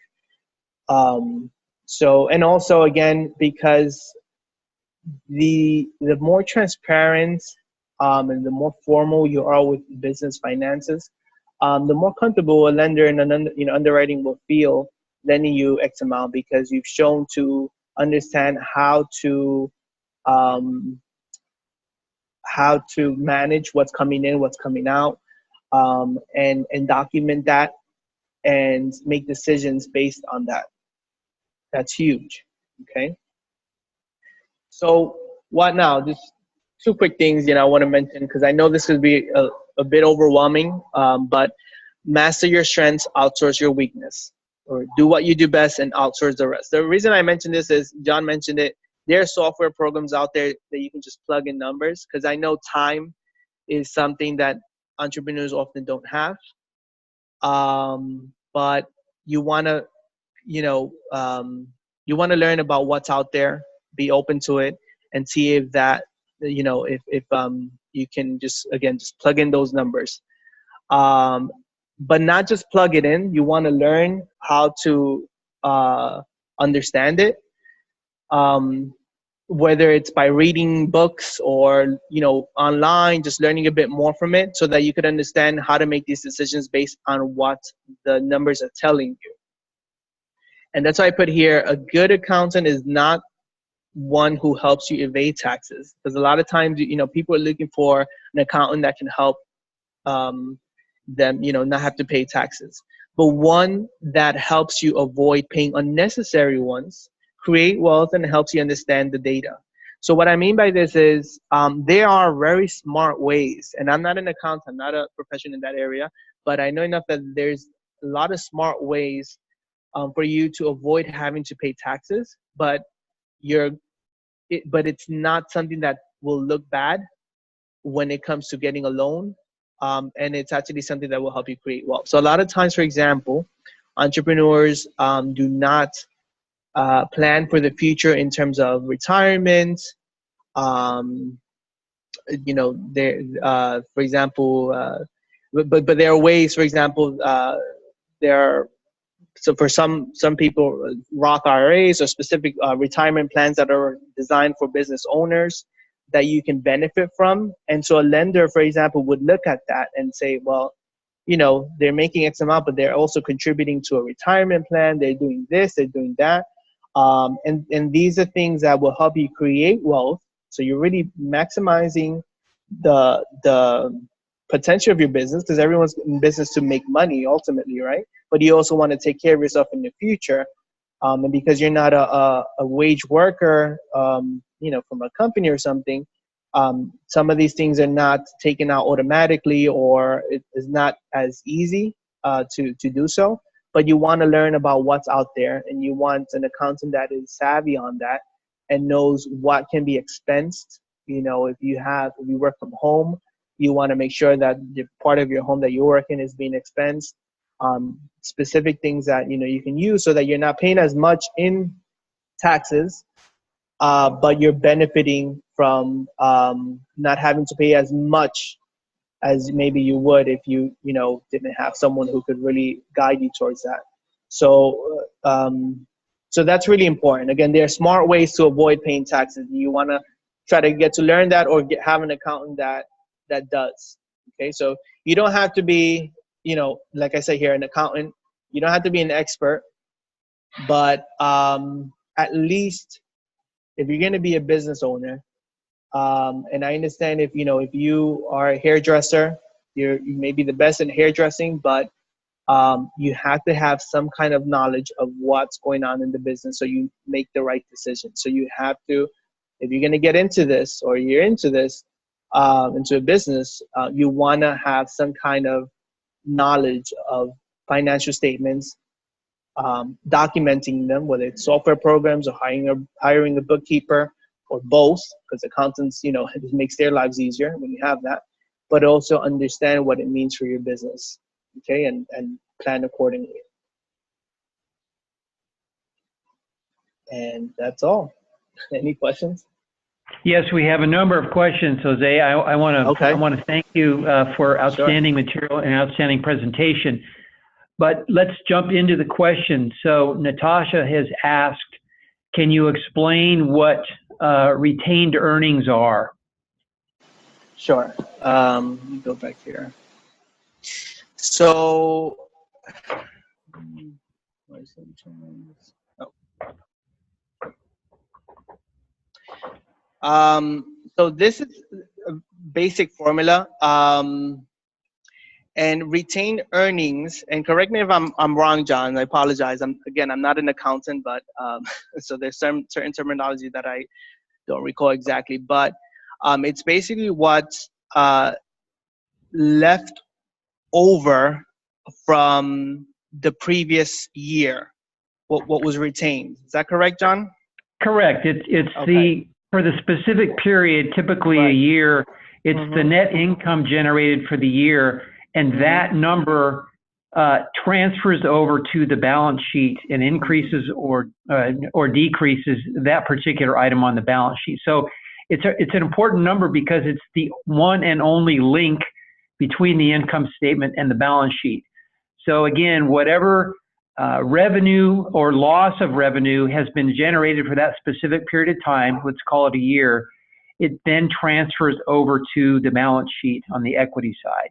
So, and also again, because the more transparent and the more formal you are with business finances, the more comfortable a lender and underwriting will feel lending you X amount, because you've shown to understand how to manage what's coming in, what's coming out, and document that and make decisions based on that. That's huge. Okay. So what now? Just two quick things I want to mention, because I know this could be a bit overwhelming, but master your strengths, outsource your weakness, or do what you do best and outsource the rest. The reason I mentioned this is John mentioned it. There are software programs out there that you can just plug in numbers, because I know time is something that entrepreneurs often don't have. But you want to, learn about what's out there, be open to it, and see if that, if you can just plug in those numbers. But not just plug it in. You want to learn how to understand it. whether it's by reading books or, online, just learning a bit more from it so that you could understand how to make these decisions based on what the numbers are telling you. And that's why I put here, a good accountant is not one who helps you evade taxes. Because a lot of times, people are looking for an accountant that can help them, not have to pay taxes. But one that helps you avoid paying unnecessary ones, create wealth, and helps you understand the data. So what I mean by this is there are very smart ways, and I'm not an accountant, I'm not a professional in that area, but I know enough that there's a lot of smart ways for you to avoid having to pay taxes, but it's not something that will look bad when it comes to getting a loan. And it's actually something that will help you create wealth. So a lot of times, for example, entrepreneurs do not plan for the future in terms of retirement. For example, but there are ways, for example, there are, so for some people, Roth IRAs or specific retirement plans that are designed for business owners that you can benefit from. And so a lender, for example, would look at that and say, well, they're making X amount, but they're also contributing to a retirement plan. They're doing this, they're doing that. And these are things that will help you create wealth. So you're really maximizing the potential of your business, because everyone's in business to make money ultimately, right? But you also want to take care of yourself in the future. And because you're not a wage worker, from a company or something, some of these things are not taken out automatically, or it is not as easy to do so. But you want to learn about what's out there, and you want an accountant that is savvy on that and knows what can be expensed. If you work from home, you want to make sure that the part of your home that you work in is being expensed. Specific things that you can use so that you're not paying as much in taxes, but you're benefiting from not having to pay as much as maybe you would if you didn't have someone who could really guide you towards that. So that's really important. Again, there are smart ways to avoid paying taxes. You want to try to get to learn that, or have an accountant that does. Okay, so you don't have to be, like I say here, an accountant. You don't have to be an expert, but at least if you're going to be a business owner, and I understand if you are a hairdresser, you may be the best in hairdressing, but you have to have some kind of knowledge of what's going on in the business so you make the right decision. So you have to, if you're going to get into this, or you're into this, into a business, you want to have some kind of knowledge of financial statements, documenting them, whether it's software programs or hiring a bookkeeper, or both, because accountants, it makes their lives easier when you have that, but also understand what it means for your business, okay, and plan accordingly. And that's all. Any questions? Yes, we have a number of questions, Jose. I want to thank you for outstanding material and outstanding presentation. But let's jump into the question. So Natasha has asked, can you explain what retained earnings are? Sure. Let me go back here. So, so this is a basic formula. And retained earnings, and correct me if I'm wrong, John, I apologize. I'm not an accountant, but so there's some certain terminology that I don't recall exactly, but it's basically what's left over from the previous year, what was retained. Is that correct, John? Correct. It's okay. For the specific period, typically a year, it's the net income generated for the year, and that number transfers over to the balance sheet and increases or decreases that particular item on the balance sheet. So it's an important number because it's the one and only link between the income statement and the balance sheet. So again, whatever revenue or loss of revenue has been generated for that specific period of time, let's call it a year, it then transfers over to the balance sheet on the equity side.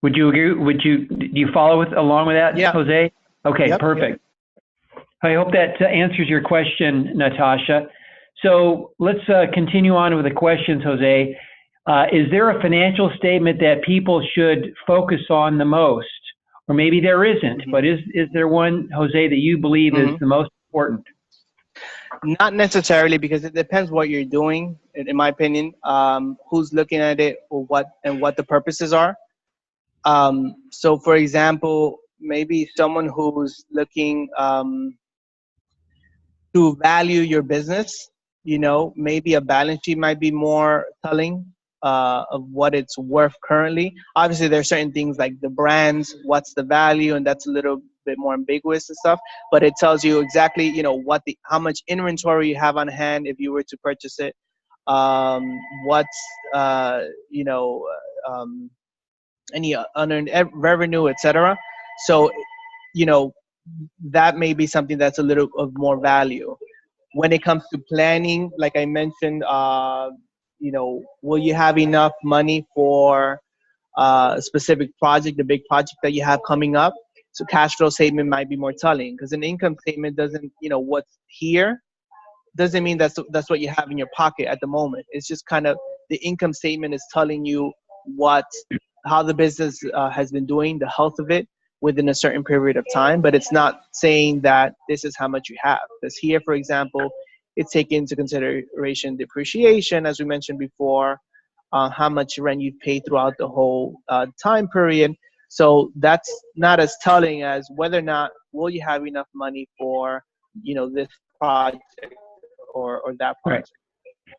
Would you agree? Do you follow along with that, Yeah. Jose? Okay, Yep. perfect. I hope that answers your question, Natasha. So let's continue on with the questions, Jose. Is there a financial statement that people should focus on the most? Or maybe there isn't, but is there one, Jose, that you believe is the most important? Not necessarily, because it depends what you're doing, in my opinion, who's looking at it, or what the purposes are. So for example, maybe someone who's looking to value your business, maybe a balance sheet might be more telling of what it's worth currently. Obviously, there are certain things like the brands, what's the value, and that's a little bit more ambiguous and stuff. But it tells you exactly, how much inventory you have on hand if you were to purchase it. What's any unearned revenue, etc. So, that may be something that's a little of more value. When it comes to planning, like I mentioned, will you have enough money for a specific project, the big project that you have coming up? So cash flow statement might be more telling, because an income statement doesn't, what's here doesn't mean that's what you have in your pocket at the moment. It's just kind of the income statement is telling you how the business has been doing, the health of it within a certain period of time, but it's not saying that this is how much you have. Because here, for example, it's taken into consideration depreciation, as we mentioned before, how much rent you pay throughout the whole time period. So that's not as telling as whether or not will you have enough money for, this project or that project.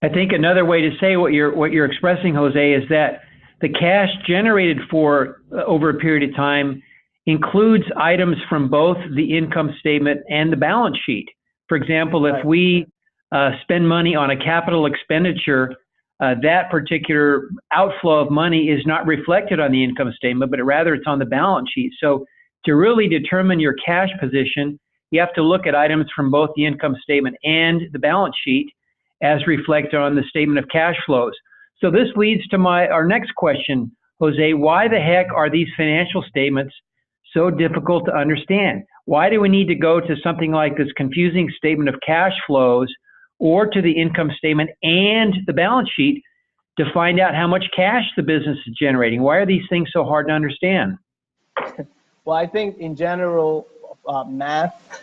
Right. I think another way to say what you're expressing, Jose, is that the cash generated for over a period of time includes items from both the income statement and the balance sheet. For example, if we spend money on a capital expenditure, that particular outflow of money is not reflected on the income statement, but rather it's on the balance sheet. So to really determine your cash position, you have to look at items from both the income statement and the balance sheet as reflected on the statement of cash flows. So this leads to our next question, Jose. Why the heck are these financial statements so difficult to understand? Why do we need to go to something like this confusing statement of cash flows or to the income statement and the balance sheet to find out how much cash the business is generating? Why are these things so hard to understand? Well, I think in general, math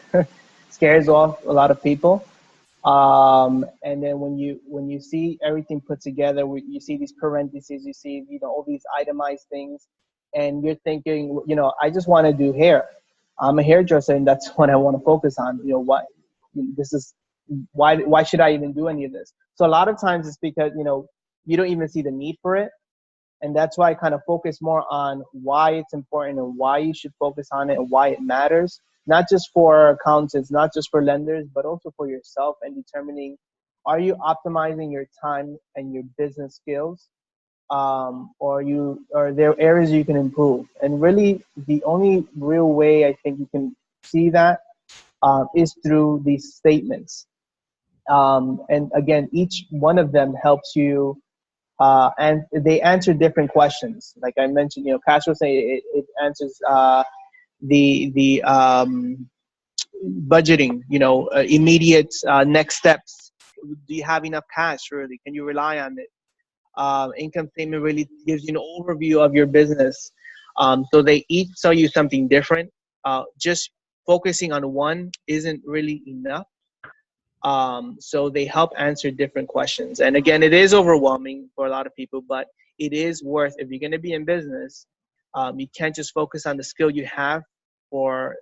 scares off a lot of people. And then when you see everything put together, you see these parentheses, you see, all these itemized things, and you're thinking, I just want to do hair. I'm a hairdresser, and that's what I want to focus on. Why should I even do any of this? So a lot of times it's because, you don't even see the need for it. And that's why I kind of focus more on why it's important and why you should focus on it and why it matters. Not just for accountants, not just for lenders, but also for yourself, and determining, are you optimizing your time and your business skills? Or there are areas you can improve? And really, the only real way I think you can see that is through these statements. And again, each one of them helps you, and they answer different questions. Like I mentioned, cash flow saying it answers the budgeting, immediate next steps. Do you have enough cash, really? Can you rely on it? Income statement really gives you an overview of your business. So they each tell you something different. Just focusing on one isn't really enough. So they help answer different questions. And again, it is overwhelming for a lot of people, but it is worth, if you're going to be in business, you can't just focus on the skill you have for,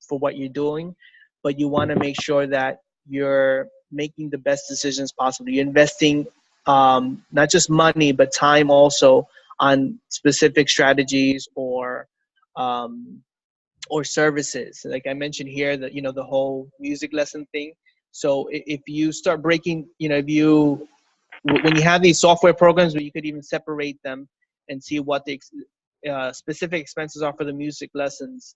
for what you're doing, but you want to make sure that you're making the best decisions possible. You're investing not just money, but time also on specific strategies or services. Like I mentioned here, that the whole music lesson thing. So if you start breaking, when you have these software programs where you could even separate them and see what the specific expenses are for the music lessons,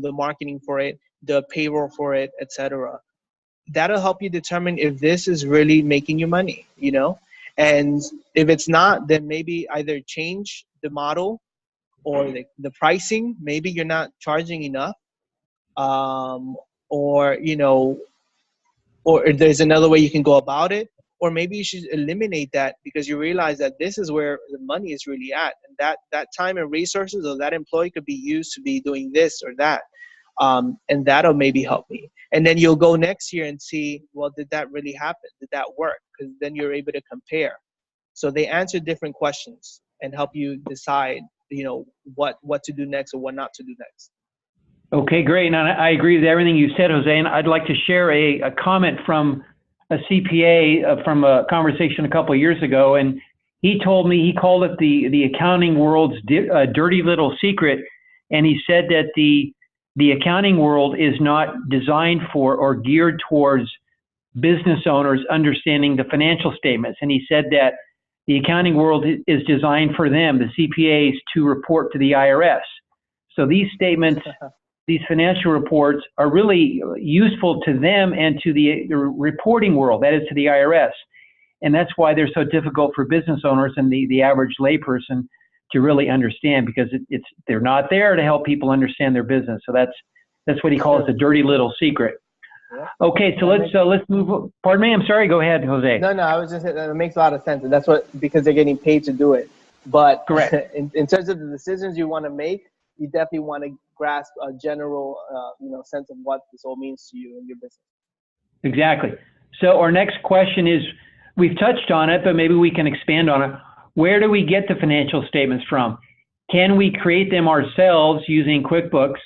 the marketing for it, the payroll for it, etc. That'll help you determine if this is really making you money, you know? And if it's not, then maybe either change the model or the pricing. Maybe you're not charging enough, or, you know, or there's another way you can go about it. Or maybe you should eliminate that because you realize that this is where the money is really at. And that time and resources of that employee could be used to be doing this or that. And that'll maybe help me. And then you'll go next year and see, well, did that really happen? Did that work? Because then you're able to compare. So they answer different questions and help you decide, you know, what to do next or what not to do next. Okay, great. And I agree with everything you said, Jose. And I'd like to share a comment from a CPA from a conversation a couple of years ago. And he told me, he called it the accounting world's dirty little secret. And he said that the accounting world is not designed for or geared towards business owners understanding the financial statements. And he said that the accounting world is designed for them, the CPAs, to report to the IRS. So these statements, these financial reports are really useful to them and to the reporting world, that is to the IRS. And that's why they're so difficult for business owners and the average layperson to really understand, because they're not there to help people understand their business. So that's what he calls the dirty little secret. Yeah. Okay, so let's move. Pardon me, I'm sorry. Go ahead, Jose. No, I was just saying that it makes a lot of sense, and that's what, because they're getting paid to do it. But correct. In terms of the decisions you want to make, you definitely want to grasp a general, sense of what this all means to you and your business. Exactly. So our next question is, we've touched on it, but maybe we can expand on it. Where do we get the financial statements from? Can we create them ourselves using QuickBooks,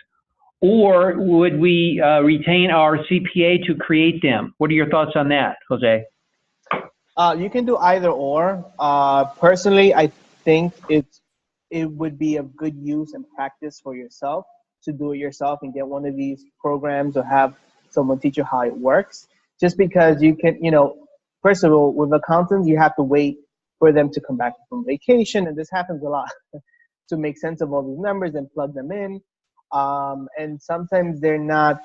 or would we retain our CPA to create them? What are your thoughts on that, Jose? You can do either or. Personally, I think it would be a good use and practice for yourself to do it yourself and get one of these programs or have someone teach you how it works. Just because you can, first of all, with accountants, you have to wait for them to come back from vacation. And this happens a lot to make sense of all these numbers and plug them in. And sometimes they're not,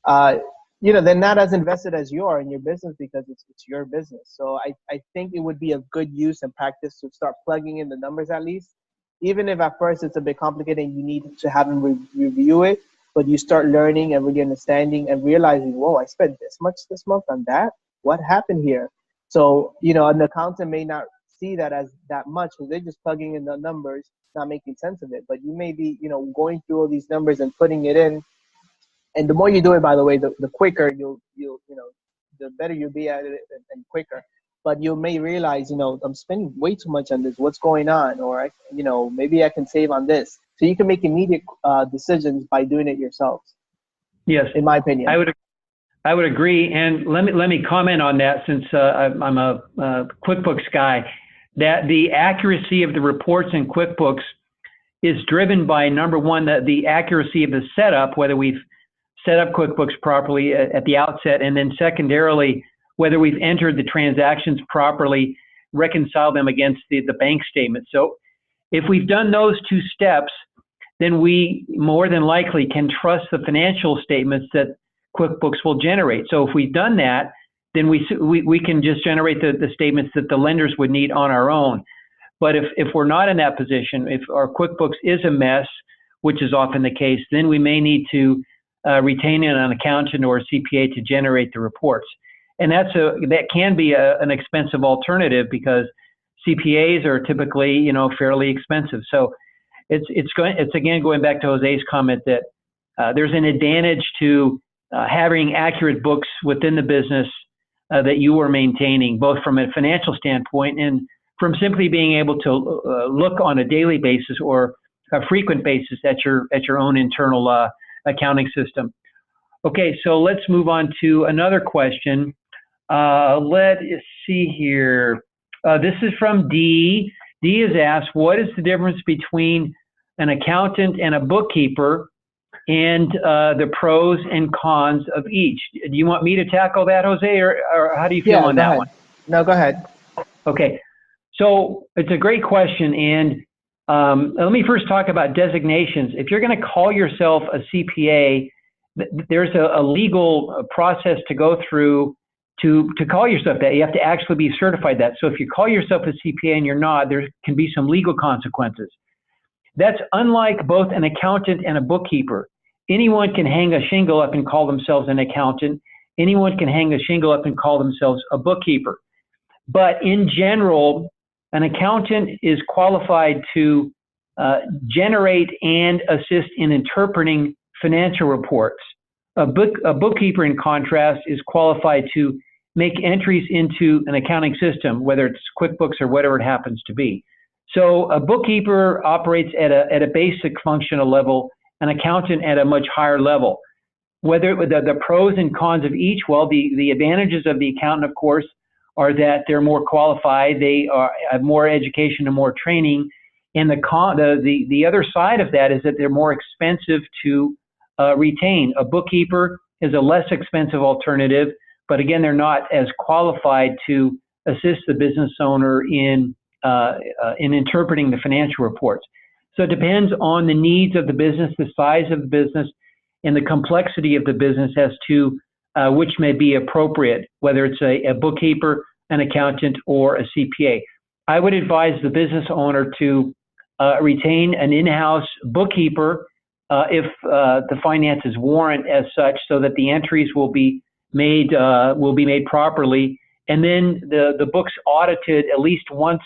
they're not as invested as you are in your business because it's your business. So I think it would be a good use and practice to start plugging in the numbers at least. Even if at first it's a bit complicated and you need to have them review it, but you start learning and really understanding and realizing, whoa, I spent this much this month on that. What happened here? So, an accountant may not see that as that much because they're just plugging in the numbers, not making sense of it. But you may be, going through all these numbers and putting it in. And the more you do it, by the way, the quicker you'll the better you'll be at it and quicker. But you may realize, I'm spending way too much on this. What's going on? Or, maybe I can save on this. So you can make immediate decisions by doing it yourselves. Yes, in my opinion. I would agree, and let me comment on that since I'm a QuickBooks guy. That the accuracy of the reports in QuickBooks is driven by, number one, the accuracy of the setup, whether we've set up QuickBooks properly at the outset, and then secondarily, whether we've entered the transactions properly, reconcile them against the bank statement. So if we've done those two steps, then we more than likely can trust the financial statements that QuickBooks will generate. So if we've done that, then we can just generate the statements that the lenders would need on our own. But if we're not in that position, if our QuickBooks is a mess, which is often the case, then we may need to retain an accountant or a CPA to generate the reports. And that can be an expensive alternative because CPAs are typically, fairly expensive. So it's again going back to Jose's comment that there's an advantage to having accurate books within the business that you are maintaining, both from a financial standpoint and from simply being able to look on a daily basis or a frequent basis at your own internal accounting system. Okay, so let's move on to another question. Let's see here. This is from Dee. Dee has asked, what is the difference between an accountant and a bookkeeper, and the pros and cons of each? Do you want me to tackle that, Jose, or how do you feel on that one? No, go ahead. Okay. So it's a great question. And let me first talk about designations. If you're going to call yourself a CPA, there's a legal process to go through to call yourself that. You have to actually be certified that. So if you call yourself a CPA and you're not, there can be some legal consequences. That's unlike both an accountant and a bookkeeper. Anyone can hang a shingle up and call themselves an accountant. Anyone can hang a shingle up and call themselves a bookkeeper. But in general, an accountant is qualified to generate and assist in interpreting financial reports. A bookkeeper, in contrast, is qualified to make entries into an accounting system, whether it's QuickBooks or whatever it happens to be. So a bookkeeper operates at a basic functional level, an accountant at a much higher level. Whether the pros and cons of each, well, the advantages of the accountant, of course, are that they're more qualified, they have more education and more training, and the other side of that is that they're more expensive to retain. A bookkeeper is a less expensive alternative, but again, they're not as qualified to assist the business owner in interpreting the financial reports. So it depends on the needs of the business, the size of the business, and the complexity of the business as to which may be appropriate, whether it's a bookkeeper, an accountant, or a CPA. I would advise the business owner to retain an in-house bookkeeper if the finances warrant as such, so that the entries will be made properly, and then the books audited at least once,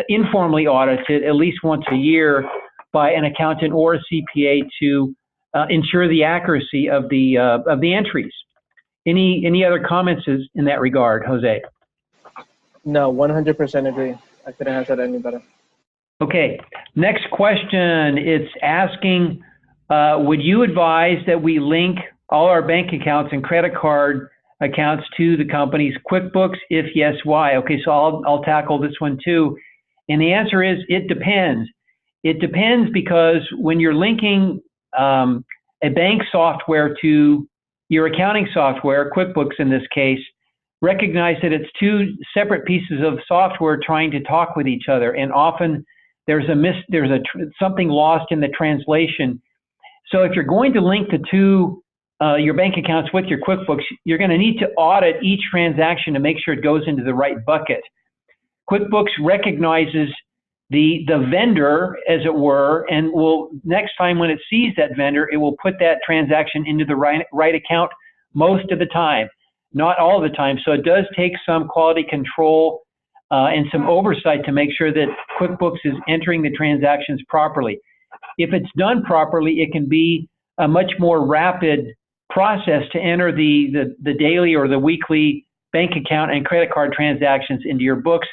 informally audited at least once a year by an accountant or a CPA to ensure the accuracy of the entries. Any other comments in that regard, Jose? No, 100% agree. I couldn't answer that any better. Okay, next question. It's asking, would you advise that we link all our bank accounts and credit card accounts to the company's QuickBooks? If yes, why? Okay, so I'll tackle this one too. And the answer is, it depends. It depends because when you're linking a bank software to your accounting software, QuickBooks in this case, recognize that it's two separate pieces of software trying to talk with each other, and often there's something lost in the translation. So if you're going to link the two your bank accounts with your QuickBooks, you're going to need to audit each transaction to make sure it goes into the right bucket. QuickBooks recognizes the vendor, as it were, and will, next time when it sees that vendor, it will put that transaction into the right account most of the time, not all the time. So it does take some quality control and some oversight to make sure that QuickBooks is entering the transactions properly. If it's done properly, it can be a much more rapid process to enter the daily or the weekly bank account and credit card transactions into your books.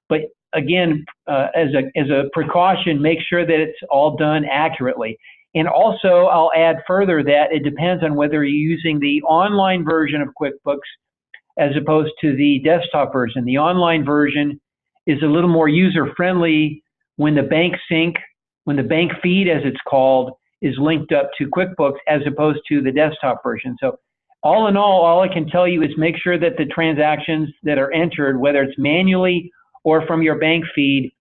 But again, as a precaution, make sure that it's all done accurately. And also, I'll add further that it depends on whether you're using the online version of QuickBooks as opposed to the desktop version. The online version is a little more user-friendly when the bank sync, when the bank feed, as it's called, is linked up to QuickBooks as opposed to the desktop version. So all in all I can tell you is make sure that the transactions that are entered, whether it's manually or from your bank feed,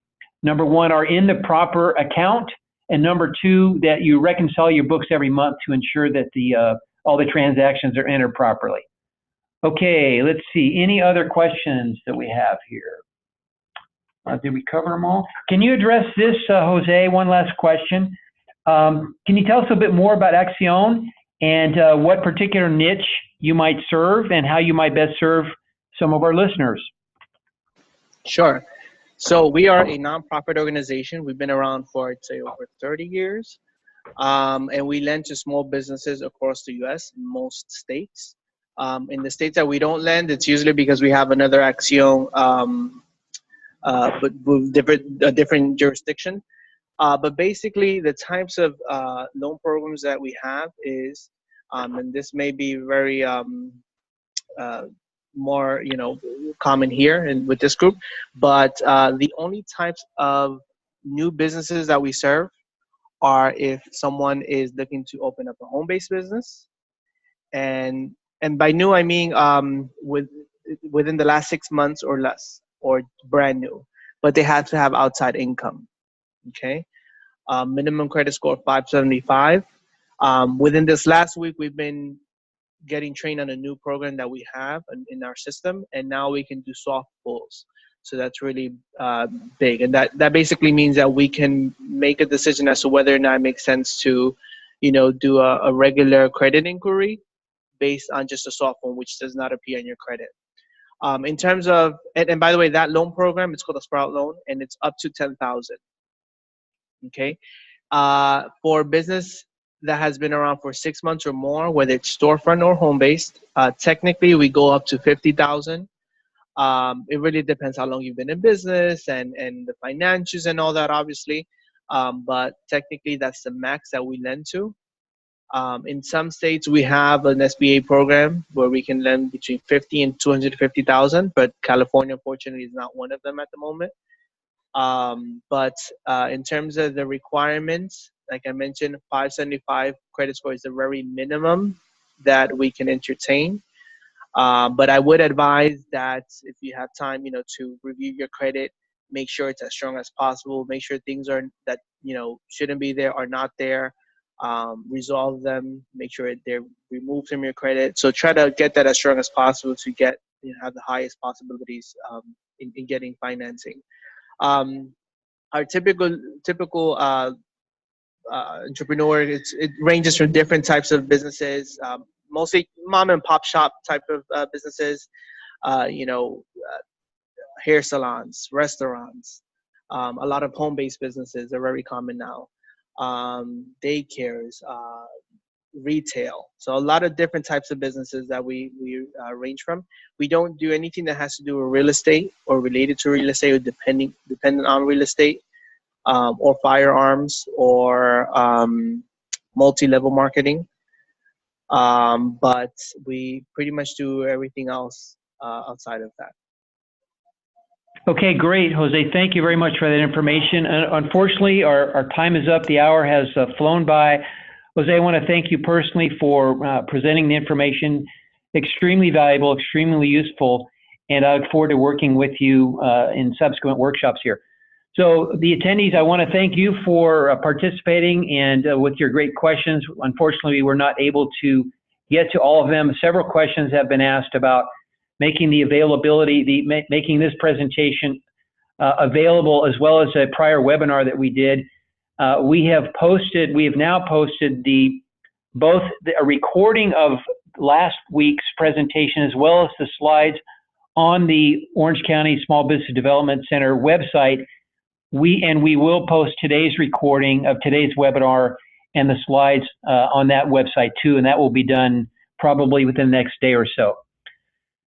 number one, are in the proper account, and number two, that you reconcile your books every month to ensure that all the transactions are entered properly. Okay, let's see. Any other questions that we have here? Did we cover them all? Can you address this, Jose? One last question. Can you tell us a bit more about Accion and what particular niche you might serve and how you might best serve some of our listeners? Sure. So we are a nonprofit organization. We've been around for, I'd say, over 30 years. And we lend to small businesses across the U.S. in most states. In the states that we don't lend, it's usually because we have another Accion, but with different jurisdiction. But basically, the types of loan programs that we have is, and this may be very more, common here and with this group, but the only types of new businesses that we serve are if someone is looking to open up a home-based business, and by new I mean within the last 6 months or less, or brand new. but they have to have outside income. Okay. Minimum credit score 575. Within this last week, we've been getting trained on a new program that we have in our system, and now we can do soft pulls. So that's really big, and that basically means that we can make a decision as to whether or not it makes sense to, do a regular credit inquiry based on just a soft loan, which does not appear on your credit. In terms of, and by the way, that loan program, it's called a Sprout loan, and it's up to 10,000. Okay, for business that has been around for 6 months or more, whether it's storefront or home-based, technically we go up to 50,000. It really depends how long you've been in business and the financials and all that, obviously. But technically that's the max that we lend to. In some states we have an SBA program where we can lend between 50 and 250,000, but California, unfortunately, is not one of them at the moment. But in terms of the requirements, like I mentioned, 575 credit score is the very minimum that we can entertain. But I would advise that if you have time, to review your credit, make sure it's as strong as possible, make sure things are that, shouldn't be there are not there, resolve them, make sure they're removed from your credit. So try to get that as strong as possible to get, have the highest possibilities in getting financing. Our typical entrepreneur, it ranges from different types of businesses, mostly mom and pop shop type of businesses, hair salons, restaurants, a lot of home-based businesses are very common now, daycares, retail. So a lot of different types of businesses that we range from. We don't do anything that has to do with real estate or related to real estate or dependent on real estate, or firearms or multi-level marketing. But we pretty much do everything else outside of that. Okay, great, Jose. Thank you very much for that information. Unfortunately, our time is up. The hour has flown by. Jose, I want to thank you personally for presenting the information. Extremely valuable, extremely useful, and I look forward to working with you in subsequent workshops here. So the attendees, I want to thank you for participating and with your great questions. Unfortunately, we were not able to get to all of them. Several questions have been asked about making the availability, making this presentation available, as well as a prior webinar that we did. We have now posted both a recording of last week's presentation as well as the slides on the Orange County Small Business Development Center website. We will post today's recording of today's webinar and the slides on that website too, and that will be done probably within the next day or so.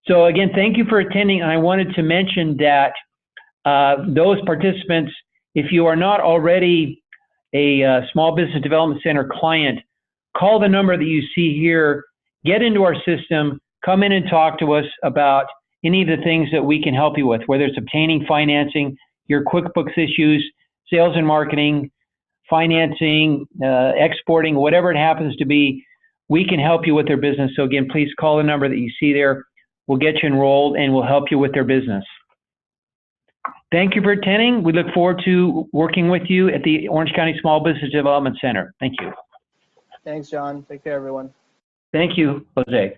So again, thank you for attending. I wanted to mention that those participants, if you are not already a Small Business Development Center client, call the number that you see here, get into our system, come in and talk to us about any of the things that we can help you with, whether it's obtaining financing, your QuickBooks issues, sales and marketing, financing, exporting, whatever it happens to be, we can help you with their business. So again, please call the number that you see there. We'll get you enrolled and we'll help you with their business. Thank you for attending. We look forward to working with you at the Orange County Small Business Development Center. Thank you. Thanks, John. Take care, everyone. Thank you, Jose.